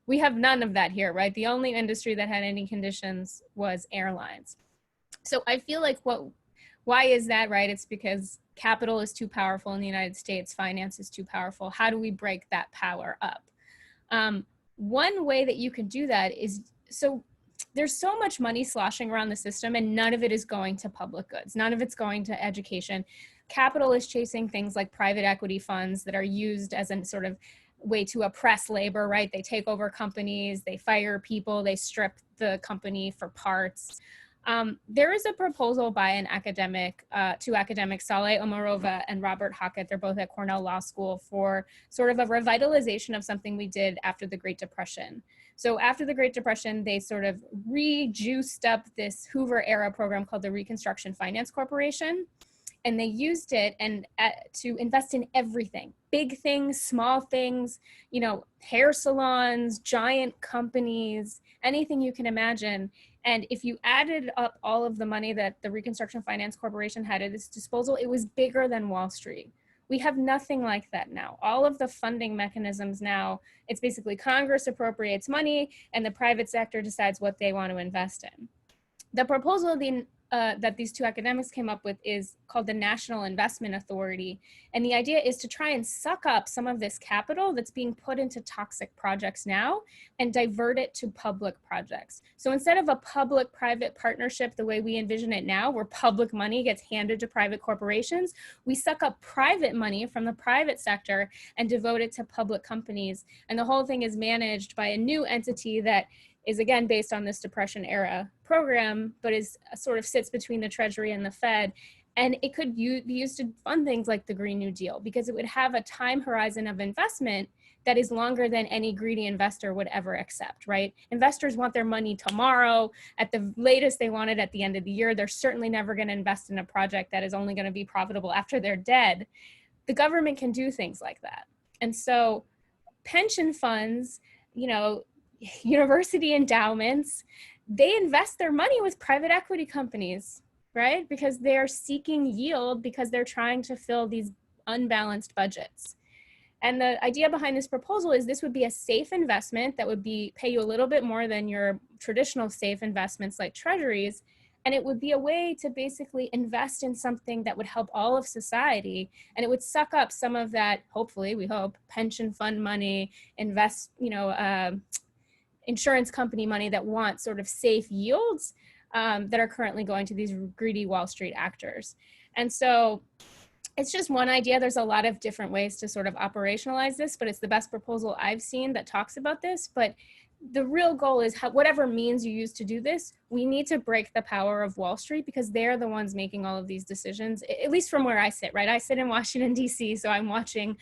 We have none of that here, right? The only industry that had any conditions was airlines. So I feel like why is that, right? It's because capital is too powerful in the United States. Finance is too powerful. How do we break that power up? One way that you can do that is, so there's so much money sloshing around the system and none of it is going to public goods. None of it's going to education. Capital is chasing things like private equity funds that are used as a sort of way to oppress labor, right? They take over companies, they fire people, they strip the company for parts. There is a proposal by an academic, two academics, Saleh Omarova and Robert Hackett, they're both at Cornell Law School, for sort of a revitalization of something we did after the Great Depression. So after the Great Depression, they sort of rejuiced up this Hoover era program called the Reconstruction Finance Corporation. And they used it to invest in everything, big things, small things, hair salons, giant companies, anything you can imagine. And if you added up all of the money that the Reconstruction Finance Corporation had at its disposal, it was bigger than Wall Street. We have nothing like that now. All of the funding mechanisms now, it's basically Congress appropriates money and the private sector decides what they want to invest in. The proposal that these two academics came up with is called the National Investment Authority. And the idea is to try and suck up some of this capital that's being put into toxic projects now and divert it to public projects. So instead of a public-private partnership the way we envision it now, where public money gets handed to private corporations, we suck up private money from the private sector and devote it to public companies. And the whole thing is managed by a new entity that is again based on this Depression era program, but is sort of sits between the Treasury and the Fed. And it could be used to fund things like the Green New Deal, because it would have a time horizon of investment that is longer than any greedy investor would ever accept, right? Investors want their money tomorrow. At the latest, they want it at the end of the year. They're certainly never going to invest in a project that is only going to be profitable after they're dead. The government can do things like that. And so pension funds, you know, university endowments, they invest their money with private equity companies, right? Because they're seeking yield because they're trying to fill these unbalanced budgets. And the idea behind this proposal is this would be a safe investment that would pay you a little bit more than your traditional safe investments like treasuries. And it would be a way to basically invest in something that would help all of society. And it would suck up some of that, hopefully, we hope, pension fund money, insurance company money that want sort of safe yields that are currently going to these greedy Wall Street actors. And so it's just one idea. There's a lot of different ways to sort of operationalize this, but it's the best proposal I've seen that talks about this. But the real goal is whatever means you use to do this, we need to break the power of Wall Street because they're the ones making all of these decisions, at least from where I sit, right? I sit in Washington, D.C., so I'm watching,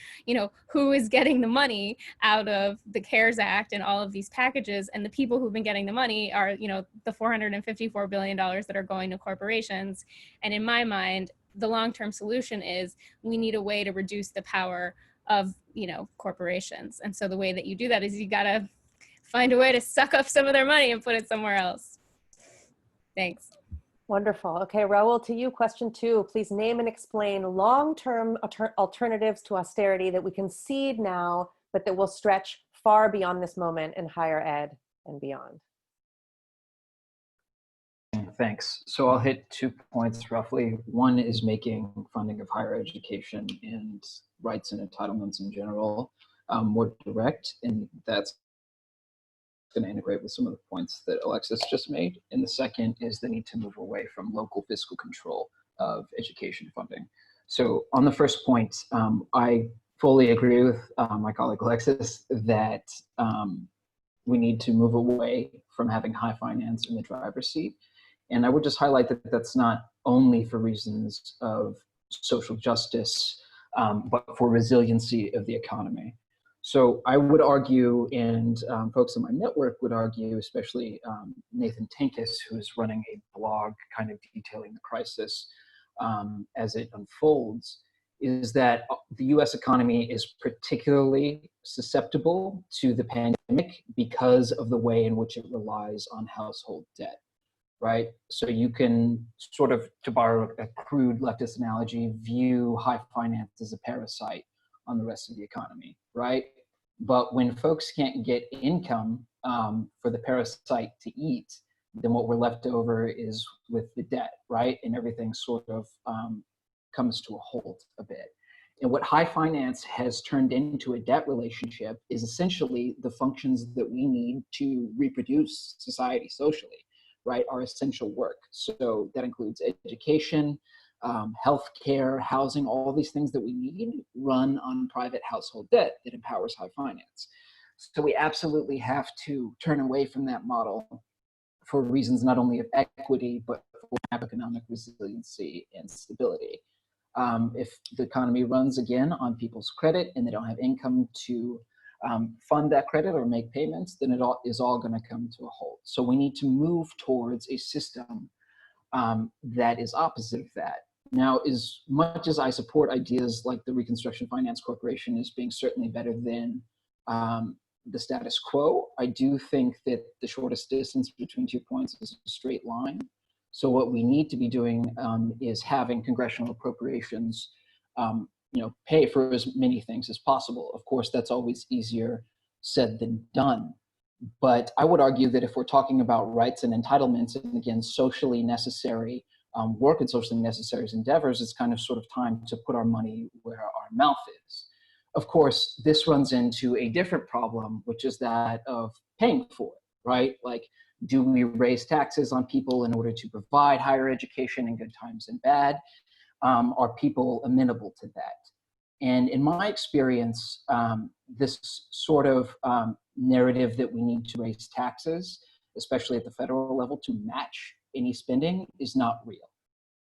who is getting the money out of the CARES Act and all of these packages. And the people who've been getting the money are, the $454 billion that are going to corporations. And in my mind, the long-term solution is we need a way to reduce the power of, corporations. And so the way that you do that is you got to find a way to suck up some of their money and put it somewhere else. Thanks. Wonderful. Okay, Raúl, to you, question 2. Please name and explain long-term alternatives to austerity that we can see now, but that will stretch far beyond this moment in higher ed and beyond. Thanks. So I'll hit 2 points roughly. One is making funding of higher education and rights and entitlements in general more direct, and that's going to integrate with some of the points that Alexis just made. And the second is the need to move away from local fiscal control of education funding. So on the first point, I fully agree with my colleague Alexis that we need to move away from having high finance in the driver's seat. And I would just highlight that that's not only for reasons of social justice, but for resiliency of the economy. So I would argue, and folks in my network would argue, especially Nathan Tankis, who is running a blog kind of detailing the crisis as it unfolds, is that the US economy is particularly susceptible to the pandemic because of the way in which it relies on household debt, right? So you can sort of, to borrow a crude leftist analogy, view high finance as a parasite on the rest of the economy, right? But when folks can't get income for the parasite to eat, then what we're left over is with the debt, right? And everything sort of comes to a halt a bit. And what high finance has turned into a debt relationship is essentially the functions that we need to reproduce society socially, right? Our essential work. So that includes education, healthcare, housing, all these things that we need run on private household debt that empowers high finance. So we absolutely have to turn away from that model for reasons not only of equity, but for economic resiliency and stability. If the economy runs again on people's credit and they don't have income to fund that credit or make payments, then it is all going to come to a halt. So we need to move towards a system that is opposite of that. Now, as much as I support ideas like the Reconstruction Finance Corporation as being certainly better than the status quo, I do think that the shortest distance between 2 points is a straight line. So what we need to be doing is having congressional appropriations pay for as many things as possible. Of course, that's always easier said than done. But I would argue that if we're talking about rights and entitlements, and again, socially necessary work and socially necessary endeavors, it's kind of sort of time to put our money where our mouth is. Of course, this runs into a different problem, which is that of paying for it, right? Like, do we raise taxes on people in order to provide higher education in good times and bad? Are people amenable to that? And in my experience, this sort of narrative that we need to raise taxes, especially at the federal level, to match any spending is not real.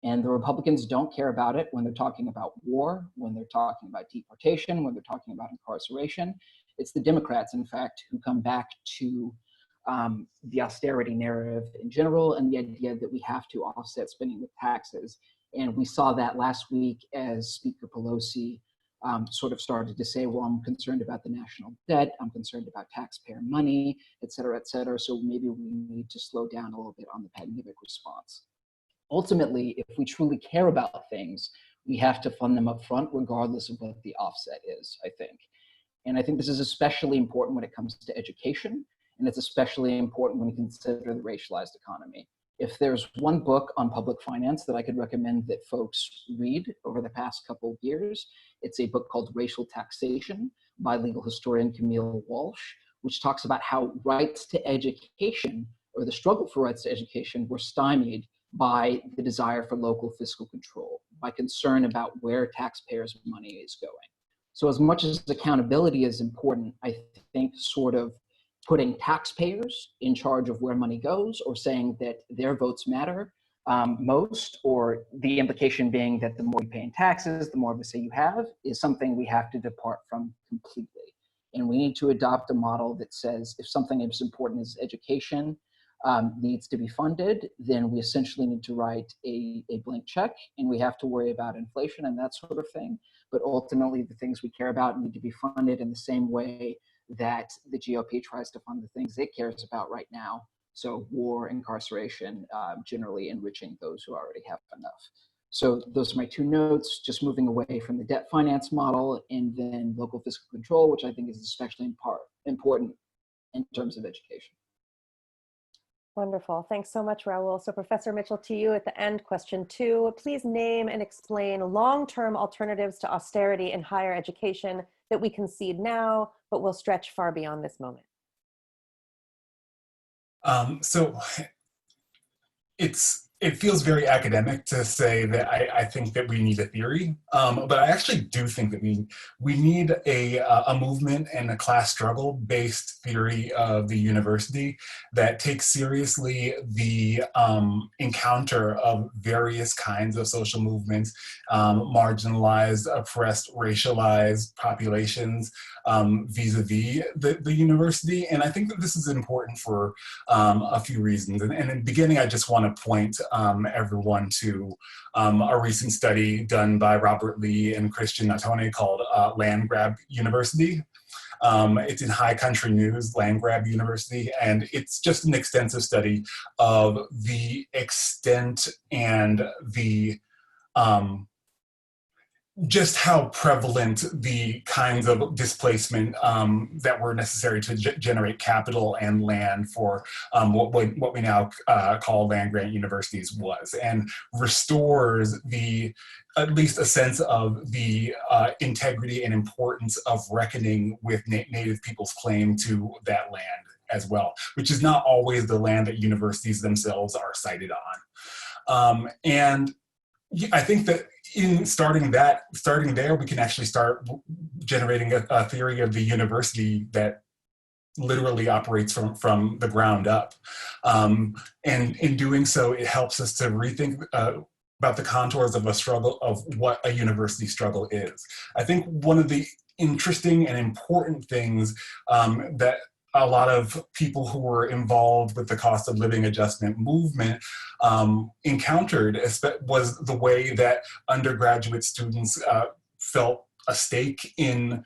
And the Republicans don't care about it when they're talking about war, when they're talking about deportation, when they're talking about incarceration. It's the Democrats, in fact, who come back to the austerity narrative in general and the idea that we have to offset spending with taxes. And we saw that last week as Speaker Pelosi sort of started to say, well, I'm concerned about the national debt, I'm concerned about taxpayer money, et cetera, so maybe we need to slow down a little bit on the pandemic response. Ultimately, if we truly care about things, we have to fund them up front, regardless of what the offset is, I think. And I think this is especially important when it comes to education, and it's especially important when you consider the racialized economy. If there's one book on public finance that I could recommend that folks read over the past couple of years, it's a book called Racial Taxation by legal historian Camille Walsh, which talks about how rights to education, or the struggle for rights to education, were stymied by the desire for local fiscal control, by concern about where taxpayers' money is going. So as much as accountability is important, I think sort of putting taxpayers in charge of where money goes, or saying that their votes matter most, or the implication being that the more you pay in taxes, the more of a say you have, is something we have to depart from completely. And we need to adopt a model that says if something as important as education needs to be funded, then we essentially need to write a blank check, and we have to worry about inflation and that sort of thing. But ultimately, the things we care about need to be funded in the same way that the GOP tries to fund the things it cares about right now. So war, incarceration, generally enriching those who already have enough. So those are my two notes, just moving away from the debt finance model and then local fiscal control, which I think is especially important in terms of education. Wonderful. Thanks so much, Raúl. So Professor Mitchell, to you at the end, question 2, please name and explain long-term alternatives to austerity in higher education that we concede now, but will stretch far beyond this moment. So it feels very academic to say that I think that we need a theory, but I actually do think that we need a movement and a class struggle based theory of the university that takes seriously the encounter of various kinds of social movements, marginalized, oppressed, racialized populations vis-a-vis the university. And I think that this is important for a few reasons. And in the beginning, I just want to point everyone to a recent study done by Robert Lee and Christian Natone called Land Grab University. It's in High Country News, Land Grab University, and it's just an extensive study of the extent and the just how prevalent the kinds of displacement that were necessary to generate capital and land for what we now call land-grant universities was, and restores at least a sense of the integrity and importance of reckoning with Native people's claim to that land as well, which is not always the land that universities themselves are cited on. And I think that in starting there, we can actually start generating a theory of the university that literally operates from the ground up. And in doing so, it helps us to rethink about the contours of a struggle, of what a university struggle is. I think one of the interesting and important things that a lot of people who were involved with the cost of living adjustment movement encountered was the way that undergraduate students felt a stake in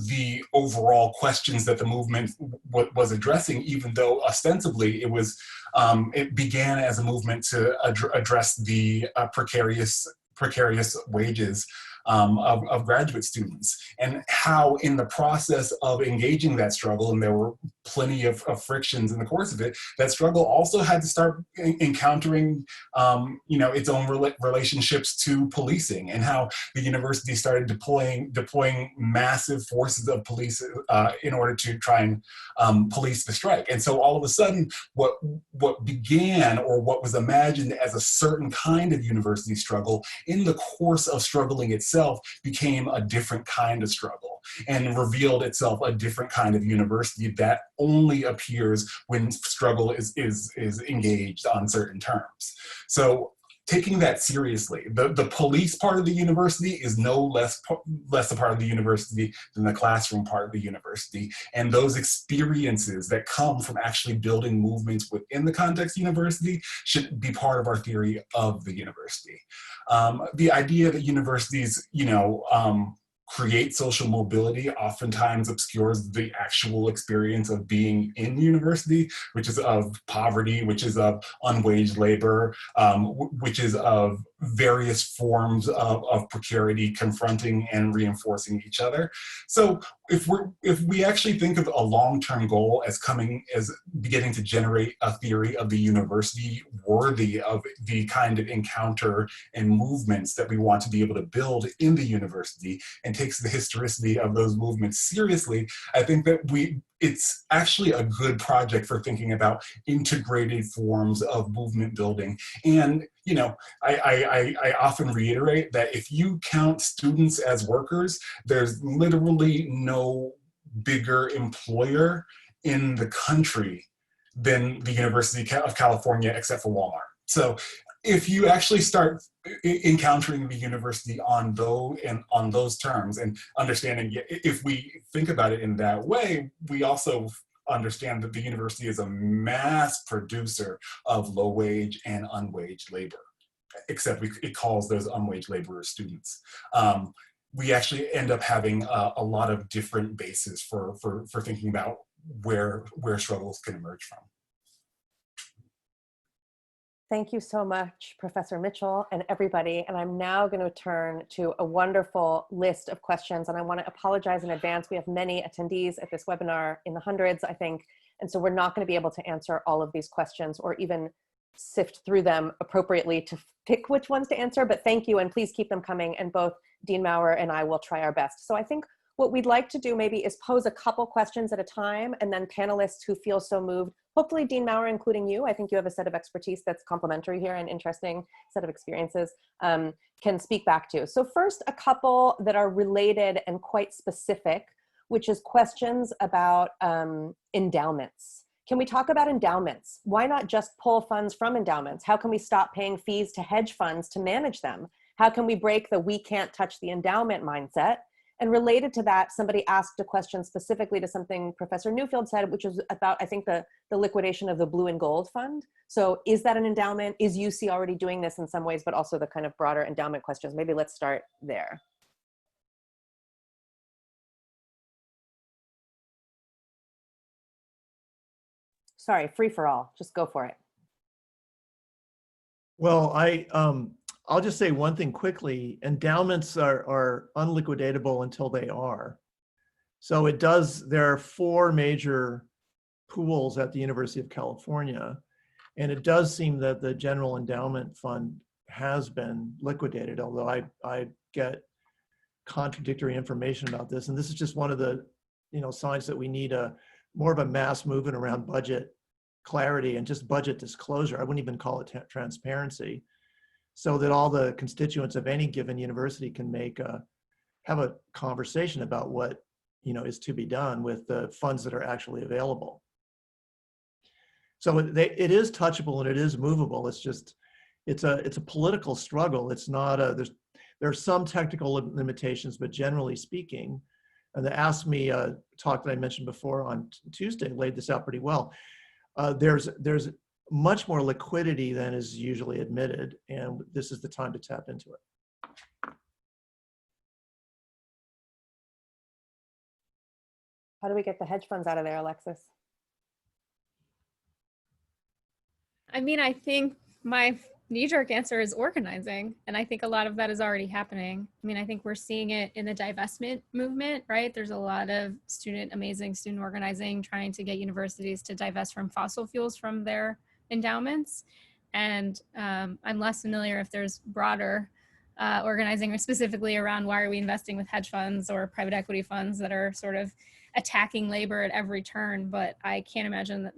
the overall questions that the movement was addressing, even though ostensibly it began as a movement to address the precarious wages of graduate students, and how in the process of engaging that struggle, and there were plenty of frictions in the course of it, that struggle also had to start encountering, its own relationships to policing, and how the university started deploying massive forces of police in order to try and police the strike. And so all of a sudden, what began, or what was imagined as a certain kind of university struggle, in the course of struggling itself became a different kind of struggle, and revealed itself a different kind of university that only appears when struggle is engaged on certain terms. So taking that seriously, the police part of the university is no less a part of the university than the classroom part of the university. And those experiences that come from actually building movements within the context university should be part of our theory of the university. The idea that universities, create social mobility oftentimes obscures the actual experience of being in university, which is of poverty, which is of unwaged labor, which is of various forms of precarity confronting and reinforcing each other. So if we actually think of a long-term goal as beginning to generate a theory of the university worthy of the kind of encounter and movements that we want to be able to build in the university, and takes the historicity of those movements seriously, I think that it's actually a good project for thinking about integrated forms of movement building. And I often reiterate that if you count students as workers, there's literally no bigger employer in the country than the University of California, except for Walmart. So if you actually start encountering the university on those terms, and understanding, if we think about it in that way, we also understand that the university is a mass producer of low wage and unwaged labor, except it calls those unwaged laborers students. We actually end up having a lot of different bases for thinking about where struggles can emerge from. Thank you so much, Professor Mitchell and everybody. And I'm now going to turn to a wonderful list of questions. And I want to apologize in advance. We have many attendees at this webinar, in the hundreds, I think. And so we're not going to be able to answer all of these questions, or even sift through them appropriately to pick which ones to answer. But thank you, and please keep them coming. And both Dean Maurer and I will try our best. So I think what we'd like to do maybe is pose a couple questions at a time, and then panelists who feel so moved, hopefully Dean Maurer, including you, I think you have a set of expertise that's complementary here and interesting set of experiences, can speak back to. So first, a couple that are related and quite specific, which is questions about endowments. Can we talk about endowments? Why not just pull funds from endowments? How can we stop paying fees to hedge funds to manage them? How can we break the "we can't touch the endowment" mindset? And related to that, somebody asked a question specifically to something Professor Newfield said, which was about, I think, the liquidation of the Blue and Gold Fund. So is that an endowment? Is UC already doing this in some ways, but also the kind of broader endowment questions? Maybe let's start there. Sorry, free for all, just go for it. Well, I'll just say one thing quickly. Endowments are unliquidatable until they are. So there are 4 major pools at the University of California, and it does seem that the General Endowment Fund has been liquidated, although I get contradictory information about this. And this is just one of the signs that we need more of a mass movement around budget clarity and just budget disclosure. I wouldn't even call it transparency, so that all the constituents of any given university can have a conversation about what is to be done with the funds that are actually available. So it is touchable and it is movable. It's just it's a political struggle. It's not there are some technical limitations, but generally speaking, and the Ask Me talk that I mentioned before on Tuesday laid this out pretty well. There's much more liquidity than is usually admitted, and this is the time to tap into it. How do we get the hedge funds out of there, Alexis? I mean, I think my knee-jerk answer is organizing. And I think a lot of that is already happening. I mean, I think we're seeing it in the divestment movement, right? There's a lot of amazing student organizing trying to get universities to divest from fossil fuels from their endowments. And I'm less familiar if there's broader organizing specifically around why are we investing with hedge funds or private equity funds that are sort of attacking labor at every turn. But I can't imagine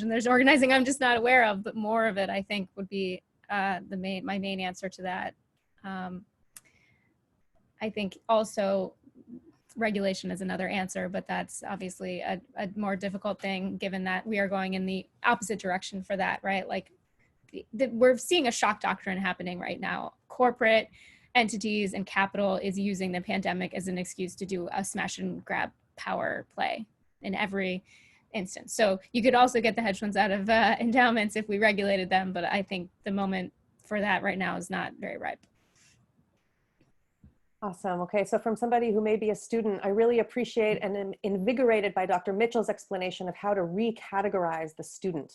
there's organizing I'm just not aware of, but more of it I think would be my main answer to that. I think also regulation is another answer, but that's obviously a more difficult thing given that we are going in the opposite direction for that, right? Like we're seeing a shock doctrine happening right now. Corporate entities and capital is using the pandemic as an excuse to do a smash and grab power play in every instance. So you could also get the hedge funds out of endowments if we regulated them, but I think the moment for that right now is not very ripe. Awesome. Okay, so from somebody who may be a student, I really appreciate and am invigorated by Dr. Mitchell's explanation of how to recategorize the student.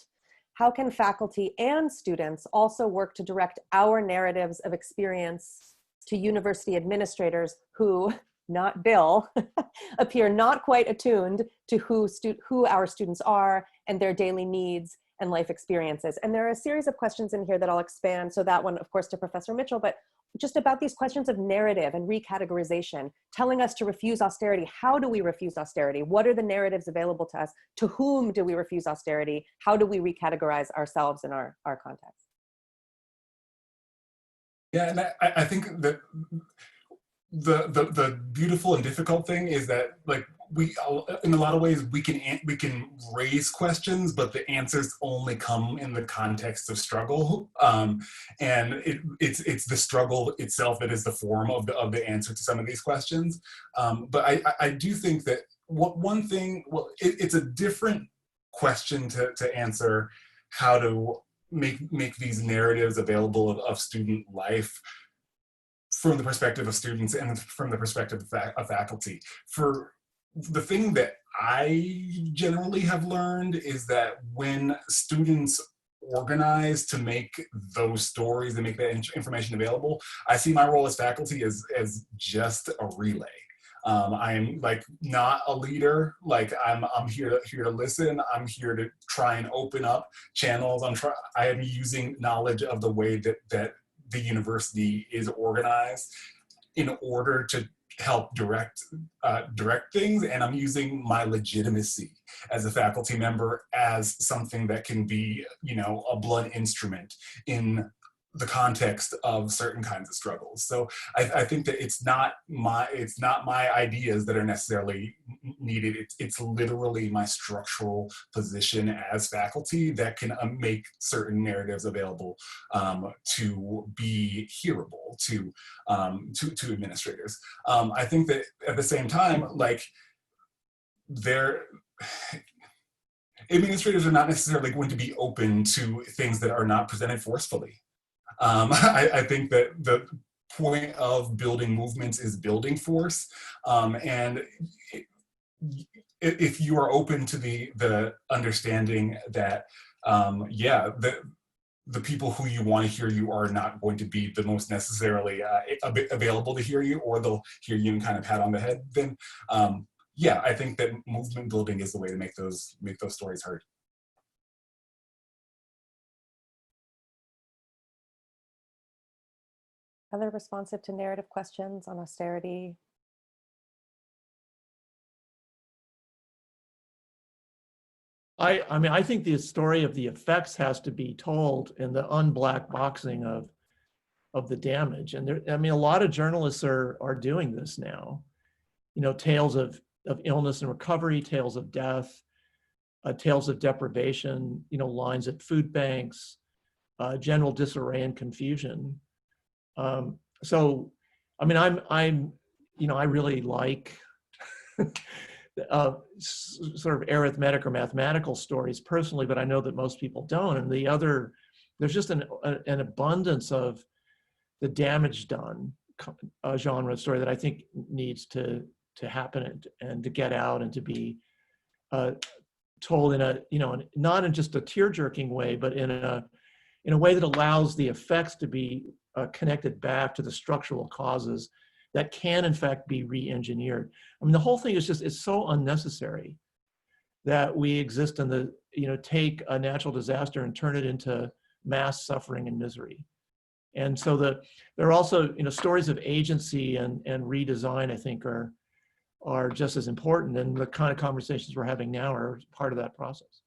How can faculty and students also work to direct our narratives of experience to university administrators who, not Bill, appear not quite attuned to who our students are and their daily needs and life experiences? And there are a series of questions in here that I'll expand. So that one, of course, to Professor Mitchell, but just about these questions of narrative and recategorization, telling us to refuse austerity. How do we refuse austerity? What are the narratives available to us? To whom do we refuse austerity? How do we recategorize ourselves in our context? Yeah, and I think that the beautiful and difficult thing is that, like, we, in a lot of ways, we can raise questions, but the answers only come in the context of struggle, and it's the struggle itself that is the form of the answer to some of these questions. But I do think that one thing, well, it's a different question to answer how to make these narratives available of student life from the perspective of students and from the perspective of faculty. For the thing that I generally have learned is that when students organize to make those stories and make that information available, I see my role as faculty as just a relay. I'm like not a leader. Like I'm here to listen. I'm here to try and open up channels. I am using knowledge of the way that the university is organized in order to help direct things, and I'm using my legitimacy as a faculty member as something that can be, you know, a blunt instrument in the context of certain kinds of struggles. So I think that it's not my ideas that are necessarily needed. It's literally my structural position as faculty that can make certain narratives available to be hearable to administrators. I think that at the same time, like, administrators are not necessarily going to be open to things that are not presented forcefully. I think that the point of building movements is building force, and if you are open to the understanding that the people who you want to hear you are not going to be the most necessarily available to hear you, or they'll hear you and kind of pat on the head, then yeah, I think that movement building is the way to make those stories heard. Other responsive to narrative questions on austerity? I mean, I think the story of the effects has to be told in the unblack boxing of the damage. And there, I mean, a lot of journalists are doing this now. You know, tales of illness and recovery, tales of death, tales of deprivation, you know, lines at food banks, general disarray and confusion. So, I mean, I'm, you know, I really like sort of arithmetic or mathematical stories personally, but I know that most people don't. And the other, there's just an abundance of the damage done genre story that I think needs to happen and to get out and to be told in a, you know, not in just a tear-jerking way, but in a in a way that allows the effects to be connected back to the structural causes that can in fact be re-engineered. I mean, the whole thing is just, it's so unnecessary that we exist in the, take a natural disaster and turn it into mass suffering and misery. And so there are also, stories of agency and redesign, I think, are just as important, and the kind of conversations we're having now are part of that process.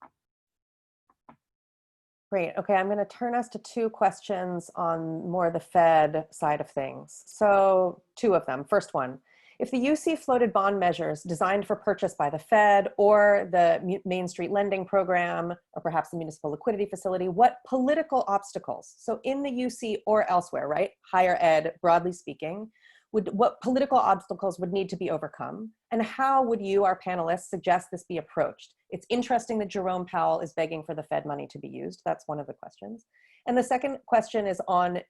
Great. Okay, I'm going to turn us to two questions on more the Fed side of things. So two of them. First one, if the UC floated bond measures designed for purchase by the Fed or the Main Street lending program, or perhaps the municipal liquidity facility, what political obstacles, so in the UC or elsewhere, right, higher ed, broadly speaking, what political obstacles would need to be overcome? And how would you, our panelists, suggest this be approached? It's interesting that Jerome Powell is begging for the Fed money to be used. That's one of the questions. And the second question is on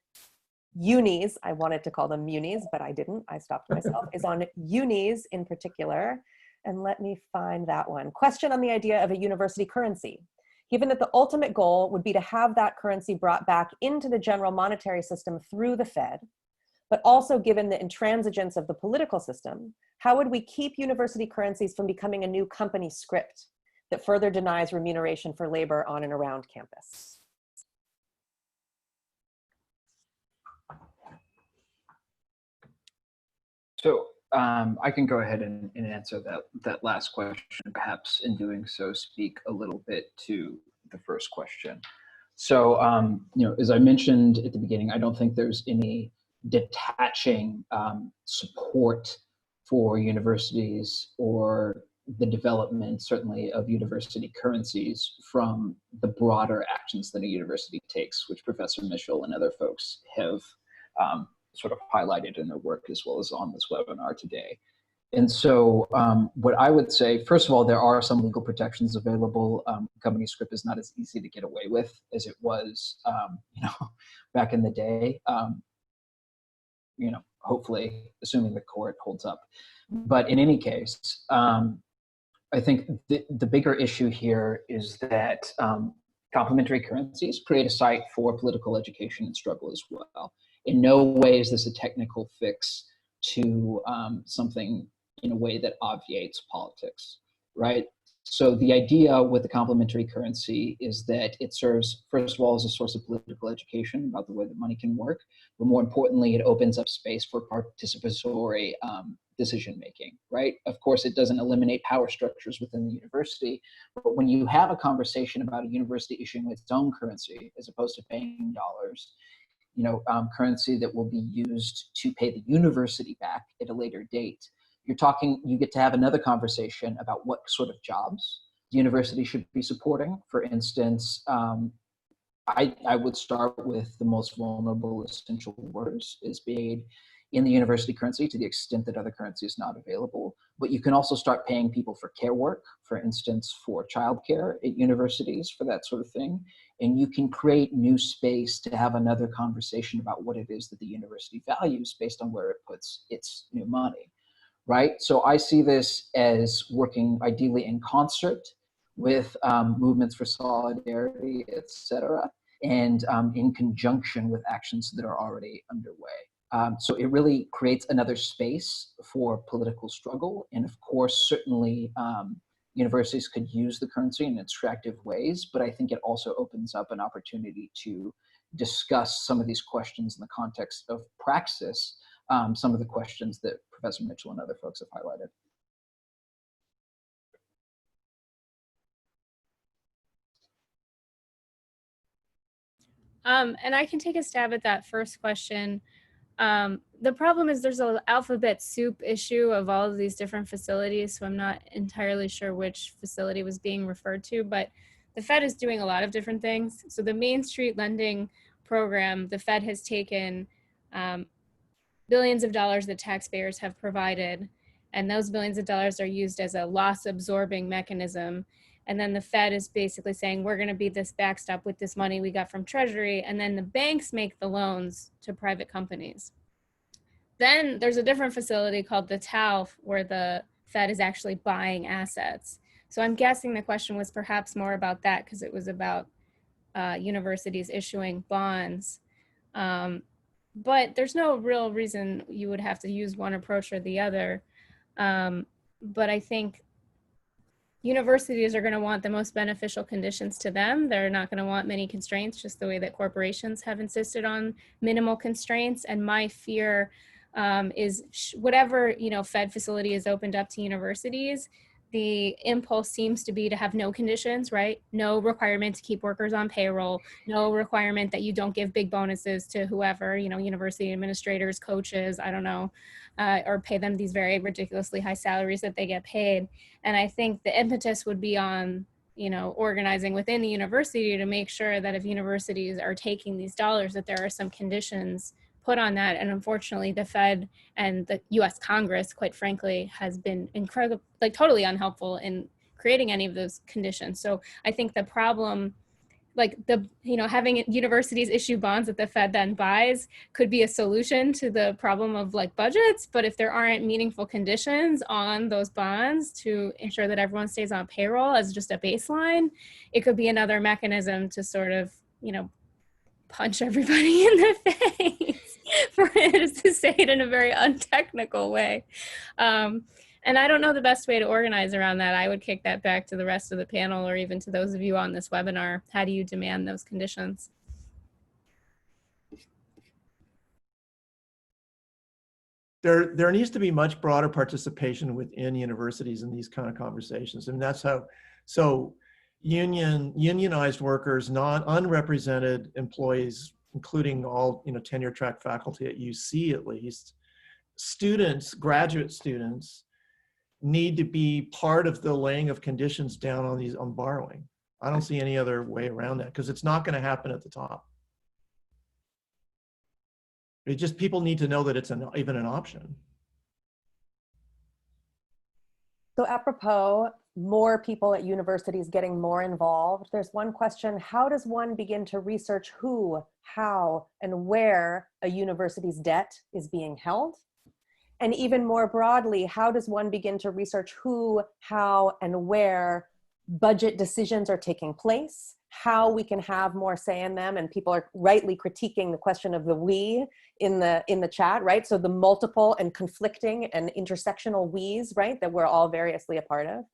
unis. I wanted to call them munis, but I didn't. I stopped myself. Is on unis in particular. And let me find that one. Question on the idea of a university currency. Given that the ultimate goal would be to have that currency brought back into the general monetary system through the Fed, but also given the intransigence of the political system, how would we keep university currencies from becoming a new company script that further denies remuneration for labor on and around campus? So I can go ahead and answer that last question, perhaps in doing so speak a little bit to the first question. So, as I mentioned at the beginning, I don't think there's any detaching support for universities or the development, certainly, of university currencies from the broader actions that a university takes, which Professor Mitchell and other folks have sort of highlighted in their work as well as on this webinar today. And so what I would say, first of all, there are some legal protections available. Company script is not as easy to get away with as it was, back in the day. Hopefully, assuming the court holds up. But in any case, I think the bigger issue here is that complementary currencies create a site for political education and struggle as well. In no way is this a technical fix to something in a way that obviates politics, right? So the idea with the complementary currency is that it serves, first of all, as a source of political education about the way that money can work, but more importantly, it opens up space for participatory decision-making, right? Of course, it doesn't eliminate power structures within the university, but when you have a conversation about a university issuing its own currency, as opposed to paying dollars, currency that will be used to pay the university back at a later date, you get to have another conversation about what sort of jobs the university should be supporting. For instance, I would start with the most vulnerable essential workers is paid in the university currency to the extent that other currency is not available. But you can also start paying people for care work, for instance, for childcare at universities, for that sort of thing. And you can create new space to have another conversation about what it is that the university values based on where it puts its new money, right? So I see this as working ideally in concert with movements for solidarity, et cetera, and in conjunction with actions that are already underway. So it really creates another space for political struggle. And of course, certainly universities could use the currency in extractive ways, but I think it also opens up an opportunity to discuss some of these questions in the context of praxis, some of the questions that Professor Mitchell and other folks have highlighted. And I can take a stab at that first question. The problem is there's an alphabet soup issue of all of these different facilities, so I'm not entirely sure which facility was being referred to, but the Fed is doing a lot of different things. So the Main Street lending program, the Fed has taken billions of dollars that taxpayers have provided, and those billions of dollars are used as a loss absorbing mechanism. And then the Fed is basically saying, we're going to be this backstop with this money we got from Treasury. And then the banks make the loans to private companies. Then there's a different facility called the TAO where the Fed is actually buying assets. So I'm guessing the question was perhaps more about that because it was about universities issuing bonds. But there's no real reason you would have to use one approach or the other. But I think universities are going to want the most beneficial conditions to them. They're not going to want many constraints, just the way that corporations have insisted on minimal constraints. And my fear is whatever, Fed facility is opened up to universities, the impulse seems to be to have no conditions, right? No requirement to keep workers on payroll, no requirement that you don't give big bonuses to whoever, university administrators, coaches, I don't know, or pay them these very ridiculously high salaries that they get paid. And I think the impetus would be on, organizing within the university to make sure that if universities are taking these dollars, that there are some conditions put on that. And unfortunately, the Fed and the US Congress, quite frankly, has been incredible, totally unhelpful in creating any of those conditions. So I think the problem, having universities issue bonds that the Fed then buys could be a solution to the problem of budgets. But if there aren't meaningful conditions on those bonds to ensure that everyone stays on payroll as just a baseline, it could be another mechanism to sort of, punch everybody in the face, for it to say it in a very untechnical way. And I don't know the best way to organize around that. I would kick that back to the rest of the panel, or even to those of you on this webinar. How do you demand those conditions? There needs to be much broader participation within universities in these kind of conversations. And that's how, so unionized workers, unrepresented employees, including all tenure track faculty at UC at least, students, graduate students, need to be part of the laying of conditions down on borrowing. I don't see any other way around that, because it's not going to happen at the top. It just, people need to know that it's even an option. So apropos, more people at universities getting more involved, there's one question: how does one begin to research who, how, and where a university's debt is being held? And even more broadly, how does one begin to research who, how, and where budget decisions are taking place, how we can have more say in them? And people are rightly critiquing the question of the we in the chat, right? So the multiple and conflicting and intersectional we's, right, that we're all variously a part of.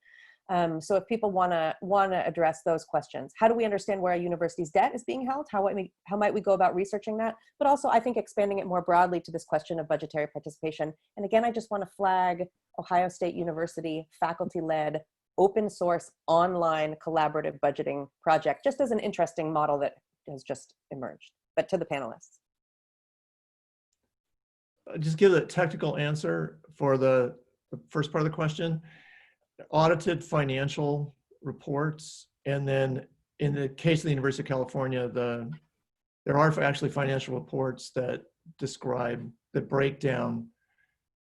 So if people want to address those questions, how do we understand where a university's debt is being held? How might we go about researching that? But also, I think expanding it more broadly to this question of budgetary participation. And again, I just want to flag Ohio State University faculty-led open source online collaborative budgeting project, just as an interesting model that has just emerged. But to the panelists. Just give a technical answer for the first part of the question. Audited financial reports, and then in the case of the University of California, there are actually financial reports that break down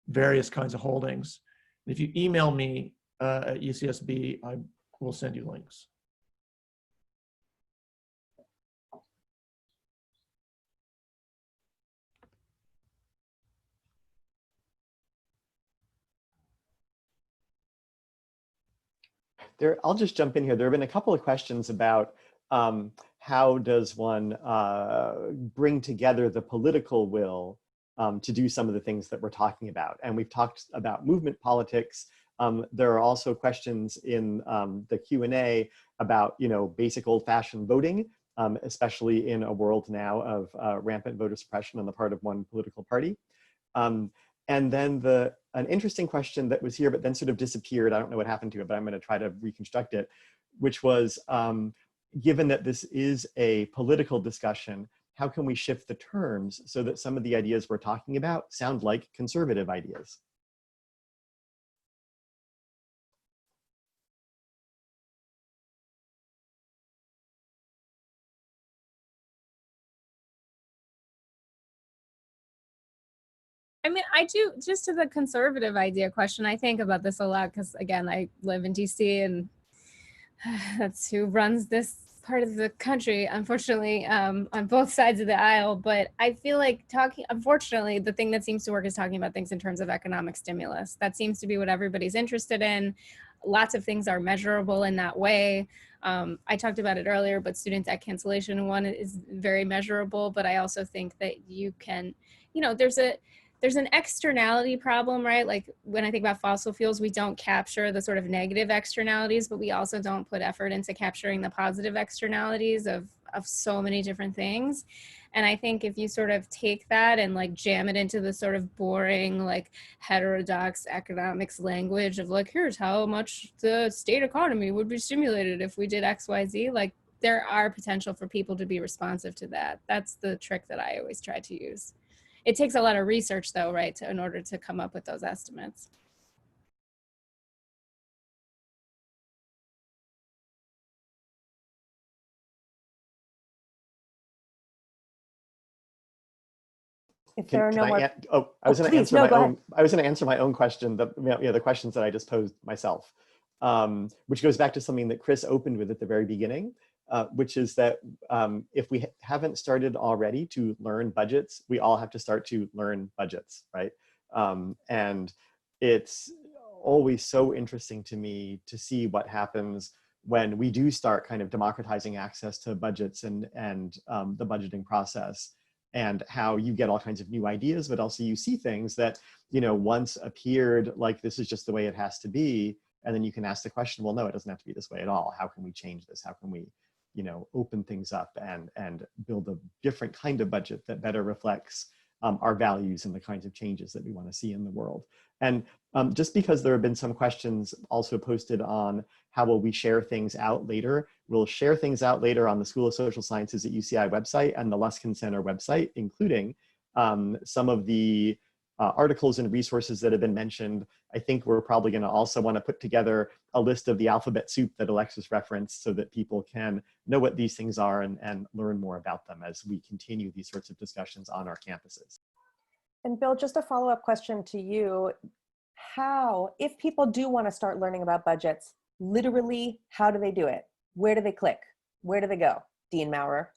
various kinds of holdings. If you email me at UCSB, I will send you links. I'll just jump in here. There have been a couple of questions about how does one bring together the political will to do some of the things that we're talking about. And we've talked about movement politics. There are also questions in the Q&A about, basic old-fashioned voting, especially in a world now of rampant voter suppression on the part of one political party. And then an interesting question that was here but then sort of disappeared, I don't know what happened to it, but I'm going to try to reconstruct it, which was, given that this is a political discussion, how can we shift the terms so that some of the ideas we're talking about sound like conservative ideas? I mean, I do, just to the conservative idea question, I think about this a lot because, again, I live in DC and that's who runs this part of the country, unfortunately, on both sides of the aisle. But I feel like unfortunately, the thing that seems to work is talking about things in terms of economic stimulus. That seems to be what everybody's interested in. Lots of things are measurable in that way. I talked about it earlier, but student debt cancellation one is very measurable, but I also think that you can, you know, there's an externality problem, right? Like when I think about fossil fuels, we don't capture the sort of negative externalities, but we also don't put effort into capturing the positive externalities of so many different things. And I think if you sort of take that and like jam it into the sort of boring, like heterodox economics language of like, here's how much the state economy would be stimulated if we did X, Y, Z, like there are potential for people to be responsive to that. That's the trick that I always try to use. It takes a lot of research though, right, in order to come up with those estimates. If there are no more, I was going to answer no, my go own. ahead. I was going to answer my own question. The questions that I just posed myself, which goes back to something that Chris opened with at the very beginning, which is that if we haven't started already to learn budgets, we all have to start to learn budgets, right? And it's always so interesting to me to see what happens when we do start kind of democratizing access to budgets and the budgeting process, and how you get all kinds of new ideas, but also you see things that, you know, once appeared like this is just the way it has to be. And then you can ask the question, well, no, it doesn't have to be this way at all. How can we change this? How can we, you know, open things up and build a different kind of budget that better reflects our values and the kinds of changes that we want to see in the world. And just because there have been some questions also posted on how will we share things out later, we'll share things out later on the School of Social Sciences at UCI website and the Luskin Center website, including some of the articles and resources that have been mentioned. I think we're probably going to also want to put together a list of the alphabet soup that Alexis referenced so that people can know what these things are and learn more about them as we continue these sorts of discussions on our campuses. And Bill, just a follow-up question to you. How, if people do want to start learning about budgets, literally, how do they do it? Where do they click? Where do they go? Dean Maurer.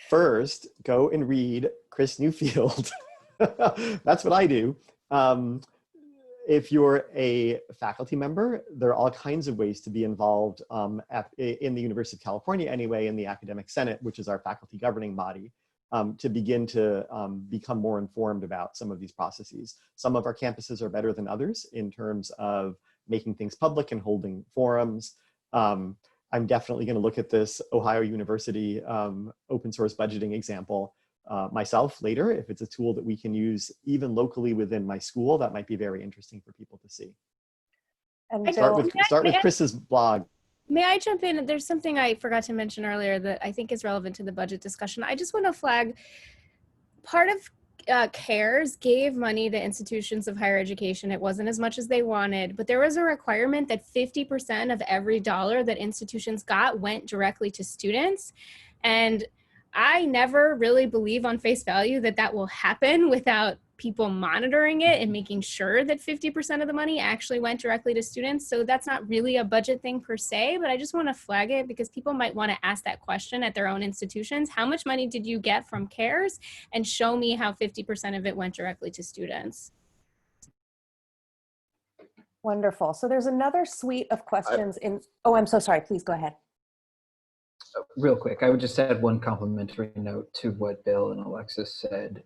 First, go and read Chris Newfield. That's what I do. If you're a faculty member, there are all kinds of ways to be involved in the University of California anyway, in the Academic Senate, which is our faculty governing body, to begin to become more informed about some of these processes. Some of our campuses are better than others in terms of making things public and holding forums. I'm definitely going to look at this Ohio University open source budgeting example myself later. If it's a tool that we can use even locally within my school, that might be very interesting for people to see. And start with Chris's blog. May I jump in? There's something I forgot to mention earlier that I think is relevant to the budget discussion. I just want to flag part of CARES gave money to institutions of higher education. It wasn't as much as they wanted, but there was a requirement that 50% of every dollar that institutions got went directly to students. And I never really believe on face value that that will happen without people monitoring it and making sure that 50% of the money actually went directly to students. So that's not really a budget thing per se, but I just want to flag it because people might want to ask that question at their own institutions. How much money did you get from CARES? And show me how 50% of it went directly to students. Wonderful. So there's another suite of questions oh, I'm so sorry. Please go ahead. Real quick, I would just add one complimentary note to what Bill and Alexis said.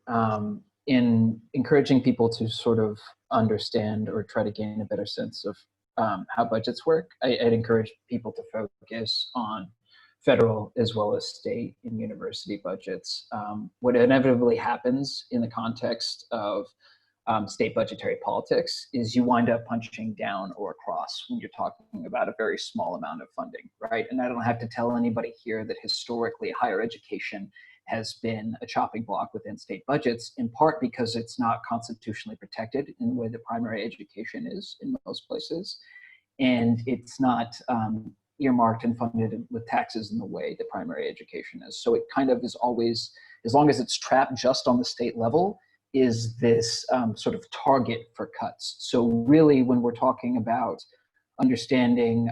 In encouraging people to sort of understand or try to gain a better sense of how budgets work, I'd encourage people to focus on federal as well as state and university budgets. What inevitably happens in the context of state budgetary politics is you wind up punching down or across when you're talking about a very small amount of funding, right? And I don't have to tell anybody here that historically higher education has been a chopping block within state budgets, in part because it's not constitutionally protected in the way that primary education is in most places. And it's not earmarked and funded with taxes in the way that primary education is. So it kind of is always, as long as it's trapped just on the state level, is this sort of target for cuts. So really, when we're talking about understanding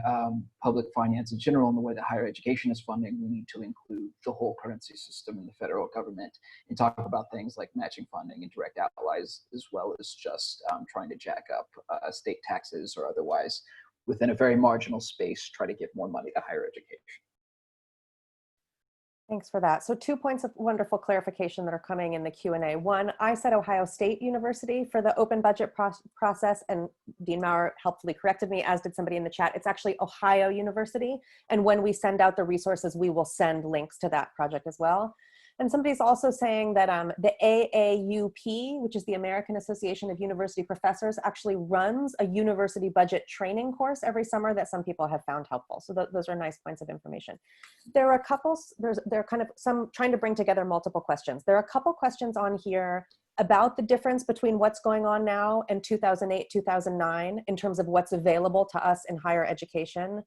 public finance in general and the way that higher education is funding, we need to include the whole currency system in the federal government and talk about things like matching funding and direct allies, as well as just trying to jack up state taxes or otherwise within a very marginal space, try to give more money to higher education. Thanks for that. So 2 points of wonderful clarification that are coming in the Q&A. One, I said Ohio State University for the open budget process, and Dean Maurer helpfully corrected me, as did somebody in the chat. It's actually Ohio University. And when we send out the resources, we will send links to that project as well. And somebody's also saying that the AAUP, which is the American Association of University Professors, actually runs a university budget training course every summer that some people have found helpful. So those are nice points of information. There are a couple, there are kind of some trying to bring together multiple questions. There are a couple questions on here about the difference between what's going on now and 2008, 2009 in terms of what's available to us in higher education.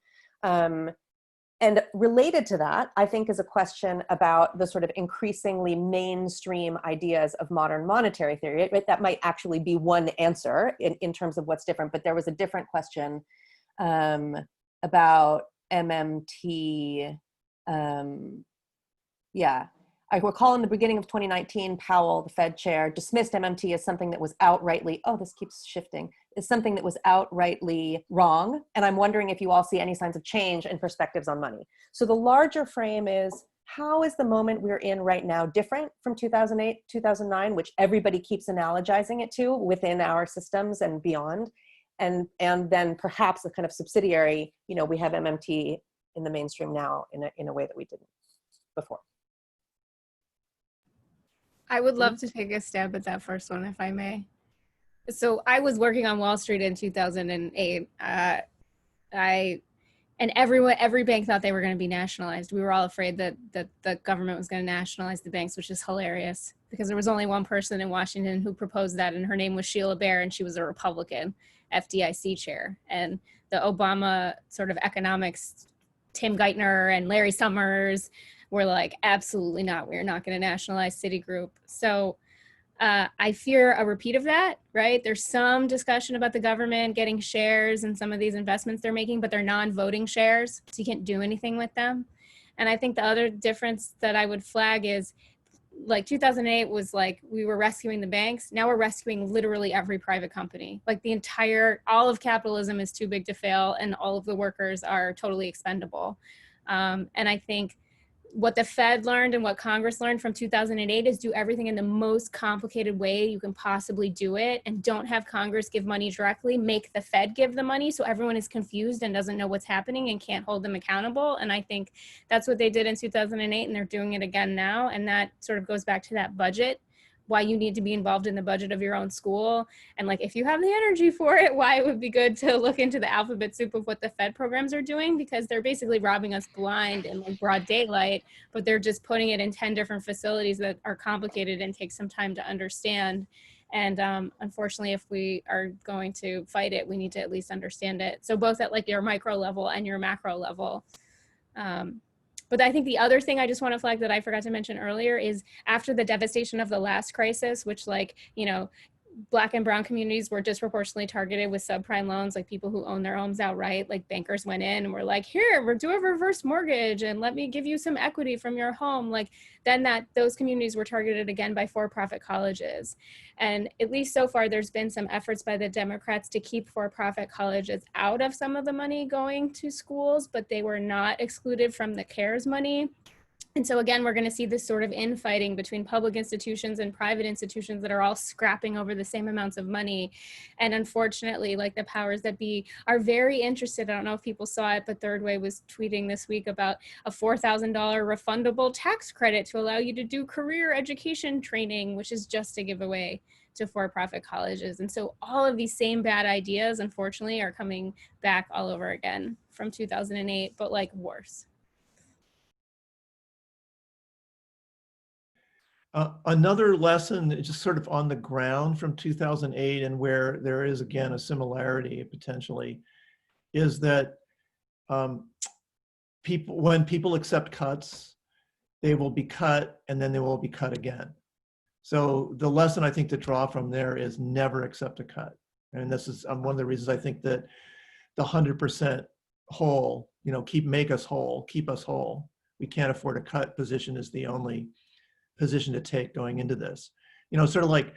And related to that, I think, is a question about the sort of increasingly mainstream ideas of modern monetary theory. Right? That might actually be one answer in terms of what's different, but there was a different question about MMT. Yeah, I recall in the beginning of 2019, Powell, the Fed chair, dismissed MMT as something that was outrightly, oh, this keeps shifting, is something that was outrightly wrong. And I'm wondering if you all see any signs of change in perspectives on money. So the larger frame is, how is the moment we're in right now different from 2008, 2009, which everybody keeps analogizing it to within our systems and beyond? And then perhaps a kind of subsidiary, you know, we have MMT in the mainstream now in a way that we didn't before. I would love to take a stab at that first one, if I may. So I was working on Wall Street in 2008. And every bank thought they were going to be nationalized. We were all afraid that the government was going to nationalize the banks, which is hilarious because there was only one person in Washington who proposed that, and her name was Sheila Bair, and she was a Republican FDIC chair. And the Obama sort of economics, Tim Geithner and Larry Summers, were like, absolutely not. We're not going to nationalize Citigroup. So I fear a repeat of that, right? There's some discussion about the government getting shares in some of these investments they're making, but they're non-voting shares, so you can't do anything with them. And I think the other difference that I would flag is, like 2008 was like, we were rescuing the banks. Now we're rescuing literally every private company. Like all of capitalism is too big to fail, and all of the workers are totally expendable. And I think what the Fed learned and what Congress learned from 2008 is do everything in the most complicated way you can possibly do it, and don't have Congress give money directly, make the Fed give the money so everyone is confused and doesn't know what's happening and can't hold them accountable. And I think that's what they did in 2008, and they're doing it again now. And that sort of goes back to that budget, why you need to be involved in the budget of your own school. And like, if you have the energy for it, why it would be good to look into the alphabet soup of what the Fed programs are doing, because they're basically robbing us blind in like broad daylight, but they're just putting it in 10 different facilities that are complicated and take some time to understand. And unfortunately, if we are going to fight it, we need to at least understand it. So both at like your micro level and your macro level. But I think the other thing I just want to flag that I forgot to mention earlier is, after the devastation of the last crisis, which, like, you know, Black and brown communities were disproportionately targeted with subprime loans, like people who own their homes outright, like bankers went in and were like, here, we're doing a reverse mortgage and let me give you some equity from your home. Like, then those communities were targeted again by for-profit colleges. And at least so far, there's been some efforts by the Democrats to keep for-profit colleges out of some of the money going to schools, but they were not excluded from the CARES money. And so again, we're going to see this sort of infighting between public institutions and private institutions that are all scrapping over the same amounts of money. And unfortunately, like, the powers that be are very interested. I don't know if people saw it, but Third Way was tweeting this week about a $4,000 refundable tax credit to allow you to do career education training, which is just a giveaway to for-profit colleges. And so all of these same bad ideas, unfortunately, are coming back all over again from 2008, but like worse. Another lesson, just sort of on the ground from 2008, and where there is, again, a similarity potentially, is that when people accept cuts, they will be cut and then they will be cut again. So the lesson I think to draw from there is never accept a cut. And this is one of the reasons I think that the 100% whole, you know, make us whole, keep us whole. We can't afford a cut position is the only position to take going into this. You know, sort of like,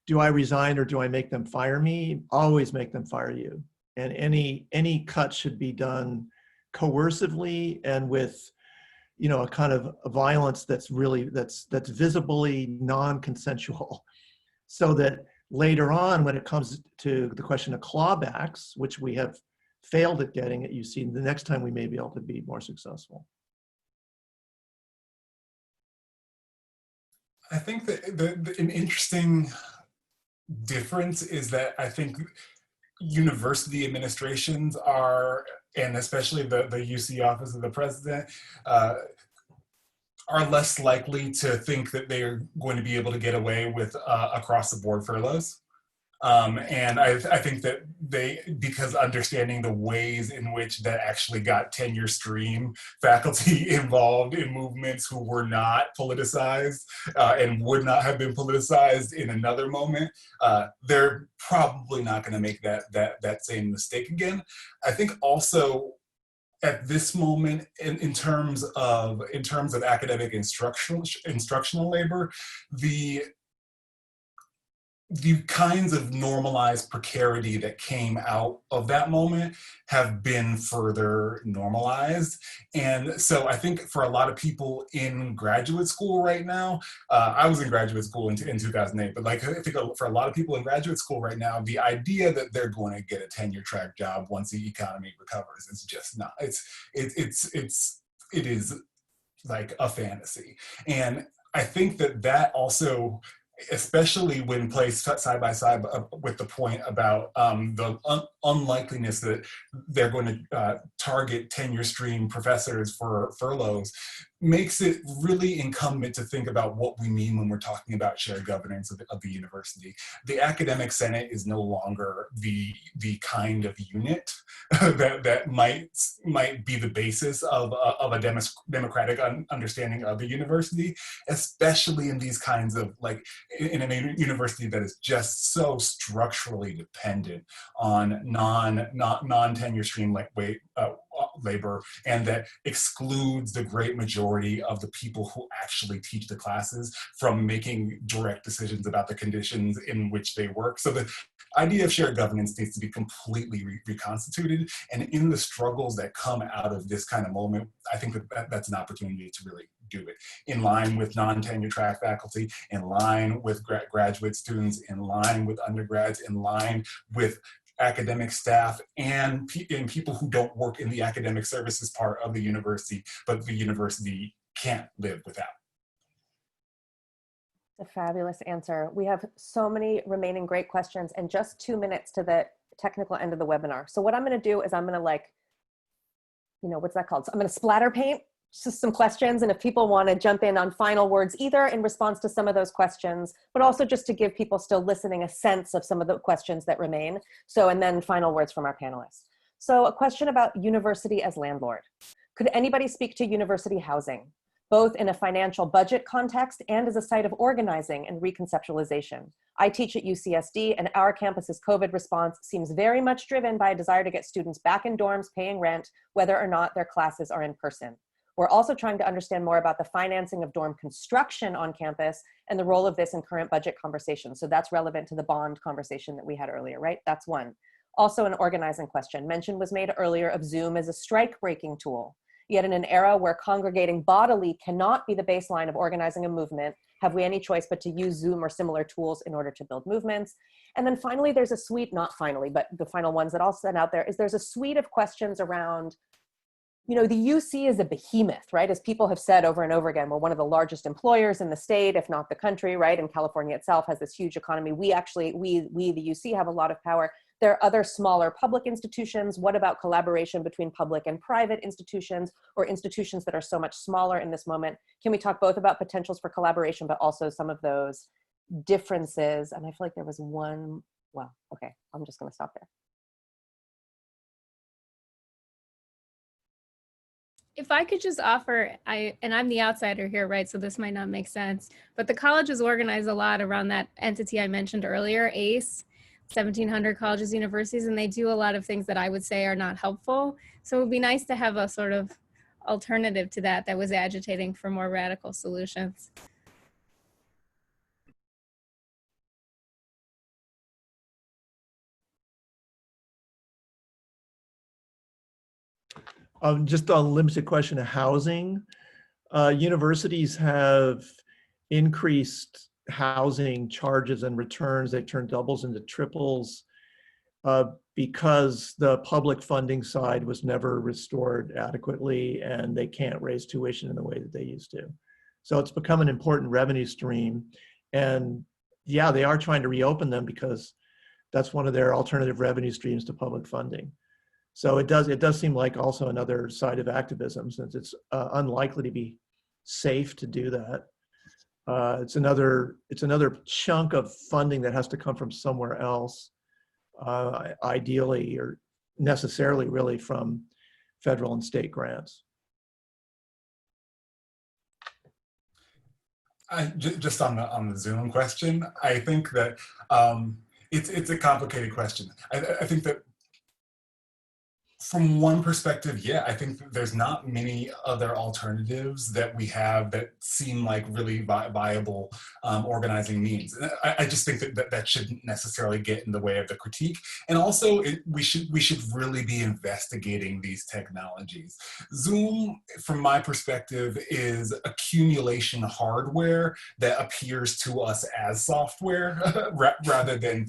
do I resign or do I make them fire me? Always make them fire you. And any cut should be done coercively and with, a kind of a violence that's really, that's visibly non-consensual, so that later on, when it comes to the question of clawbacks, which we have failed at getting at UC, the next time we may be able to be more successful. I think that an interesting difference is that I think university administrations are, and especially the UC Office of the President, are less likely to think that they are going to be able to get away with across the board furloughs. And I think that because understanding the ways in which that actually got tenure stream faculty involved in movements who were not politicized and would not have been politicized in another moment, they're probably not going to make that same mistake again. I think also at this moment, in terms of academic instructional labor, the kinds of normalized precarity that came out of that moment have been further normalized. And so I think for a lot of people in graduate school right now, I was in graduate school in 2008, but like I think for a lot of people in graduate school right now, the idea that they're going to get a tenure track job once the economy recovers is just not, it is like a fantasy. And I think that also, especially when placed side by side with the point about the unlikeliness that they're going to target tenure stream professors for furloughs, makes it really incumbent to think about what we mean when we're talking about shared governance of the university. The academic senate is no longer the kind of unit that might be the basis of a democratic understanding of the university, especially in these kinds of, like, in a university that is just so structurally dependent on non-tenure stream labor, and that excludes the great majority of the people who actually teach the classes from making direct decisions about the conditions in which they work. So the idea of shared governance needs to be completely reconstituted. And in the struggles that come out of this kind of moment, I think that's an opportunity to really do it in line with non-tenure track faculty, in line with graduate students, in line with undergrads, in line with academic staff, and people who don't work in the academic services part of the university, but the university can't live without. A fabulous answer. We have so many remaining great questions and just 2 minutes to the technical end of the webinar. So what I'm going to do is I'm going to, what's that called? So I'm going to splatter paint just some questions, and if people want to jump in on final words, either in response to some of those questions, but also just to give people still listening a sense of some of the questions that remain. So, and then final words from our panelists. So a question about university as landlord. Could anybody speak to university housing, both in a financial budget context and as a site of organizing and reconceptualization? I teach at UCSD, and our campus's COVID response seems very much driven by a desire to get students back in dorms paying rent, whether or not their classes are in person. We're also trying to understand more about the financing of dorm construction on campus and the role of this in current budget conversations. So that's relevant to the bond conversation that we had earlier, right? That's one. Also an organizing question. Mention was made earlier of Zoom as a strike-breaking tool. Yet in an era where congregating bodily cannot be the baseline of organizing a movement, have we any choice but to use Zoom or similar tools in order to build movements? And then finally, there's a suite, not finally, but the final ones that I'll send out there is there's a suite of questions around, the UC is a behemoth, right? As people have said over and over again, we're one of the largest employers in the state, if not the country, right? And California itself has this huge economy. We actually, the UC have a lot of power. There are other smaller public institutions. What about collaboration between public and private institutions, or institutions that are so much smaller in this moment? Can we talk both about potentials for collaboration, but also some of those differences? And I feel like there was one, well, okay, I'm just gonna stop there. If I could just offer, and I'm the outsider here, right? So this might not make sense, but the colleges organize a lot around that entity I mentioned earlier, ACE, 1,700 colleges, universities, and they do a lot of things that I would say are not helpful. So it would be nice to have a sort of alternative to that was agitating for more radical solutions. Just a limited question of housing. Universities have increased housing charges and returns. They turned doubles into triples because the public funding side was never restored adequately, and they can't raise tuition in the way that they used to. So it's become an important revenue stream. And yeah, they are trying to reopen them because that's one of their alternative revenue streams to public funding. So it does seem like also another side of activism, since it's unlikely to be safe to do that. It's another chunk of funding that has to come from somewhere else, ideally or necessarily really from federal and state grants. Just on the Zoom question, I think that it's a complicated question. I think that from one perspective, yeah, I think that there's not many other alternatives that we have that seem like really viable organizing means. And I just think that shouldn't necessarily get in the way of the critique. And also, we should really be investigating these technologies. Zoom, from my perspective, is accumulation hardware that appears to us as software rather than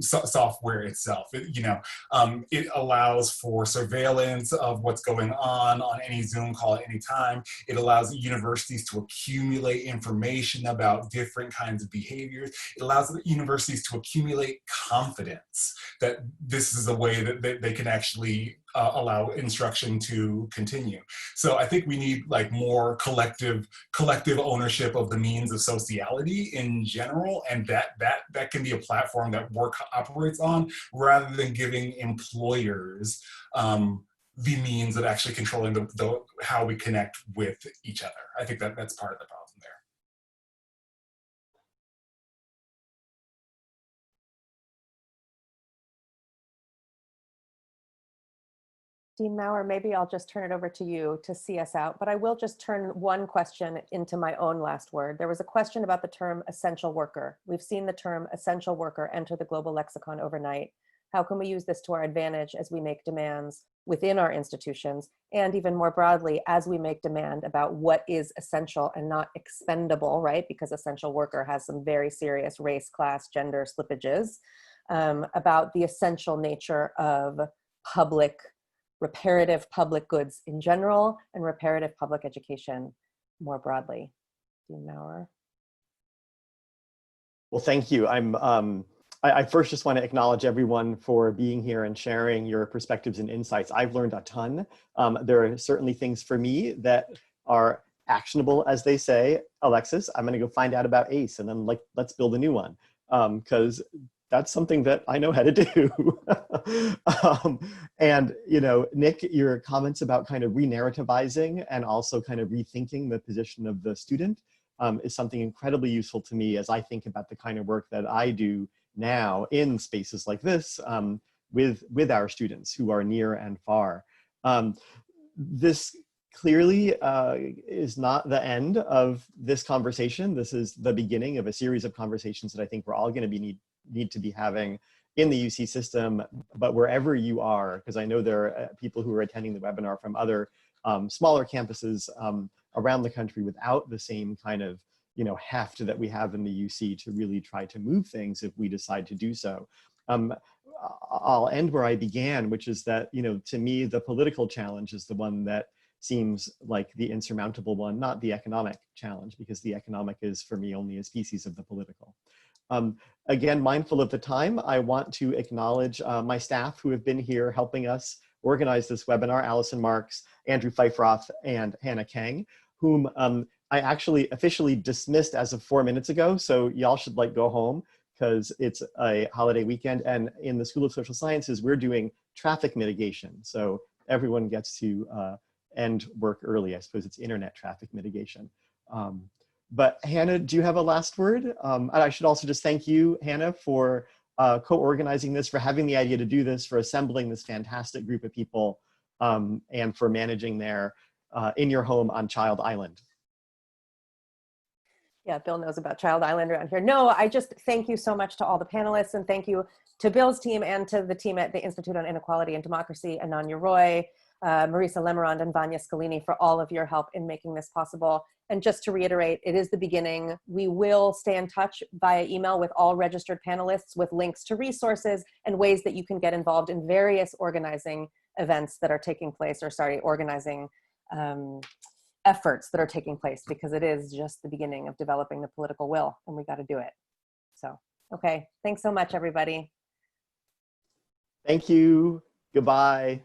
software itself. It allows for surveillance of what's going on any Zoom call at any time. It allows universities to accumulate information about different kinds of behaviors. It allows universities to accumulate confidence that this is a way that they can actually allow instruction to continue. So I think we need like more collective ownership of the means of sociality in general, and that can be a platform that work operates on, rather than giving employers the means of actually controlling how we connect with each other. I think that's part of the problem there. Dean Maurer, maybe I'll just turn it over to you to see us out, but I will just turn one question into my own last word. There was a question about the term essential worker. We've seen the term essential worker enter the global lexicon overnight. How can we use this to our advantage as we make demands within our institutions, and even more broadly, as we make demand about what is essential and not expendable, right? Because essential worker has some very serious race, class, gender slippages, about the essential nature of reparative public goods in general and reparative public education more broadly. Dean Maurer. Well, thank you. I first just want to acknowledge everyone for being here and sharing your perspectives and insights. I've learned a ton. There are certainly things for me that are actionable, as they say. Alexis, I'm going to go find out about ACE and then let's build a new one, because that's something that I know how to do. And Nick, your comments about kind of re-narrativizing and also kind of rethinking the position of the student is something incredibly useful to me as I think about the kind of work that I do now in spaces like this with our students who are near and far. This clearly is not the end of this conversation. This is the beginning of a series of conversations that I think we're all going to need to be having in the UC system, but wherever you are, because I know there are people who are attending the webinar from other smaller campuses around the country without the same kind of heft that we have in the UC to really try to move things if we decide to do so. I'll end where I began, which is that, to me, the political challenge is the one that seems like the insurmountable one, not the economic challenge, because the economic is, for me, only a species of the political. Again, mindful of the time, I want to acknowledge my staff who have been here helping us organize this webinar, Allison Marks, Andrew Pfeifroth, and Hannah Kang, whom I actually officially dismissed as of 4 minutes ago. So y'all should go home because it's a holiday weekend. And in the School of Social Sciences, we're doing traffic mitigation. So everyone gets to end work early. I suppose it's internet traffic mitigation. But Hannah, do you have a last word? I should also just thank you, Hannah, for co-organizing this, for having the idea to do this, for assembling this fantastic group of people, and for managing there in your home on Child Island. Yeah, Bill knows about Child Island around here. No, I just thank you so much to all the panelists, and thank you to Bill's team and to the team at the Institute on Inequality and Democracy, Ananya Roy, Marisa Lemerond and Vanya Scalini for all of your help in making this possible. And just to reiterate, it is the beginning. We will stay in touch via email with all registered panelists with links to resources and ways that you can get involved in various organizing events that are taking place, or sorry, organizing efforts that are taking place, because it is just the beginning of developing the political will, and we got to do it. So, okay, thanks so much, everybody. Thank you. Goodbye.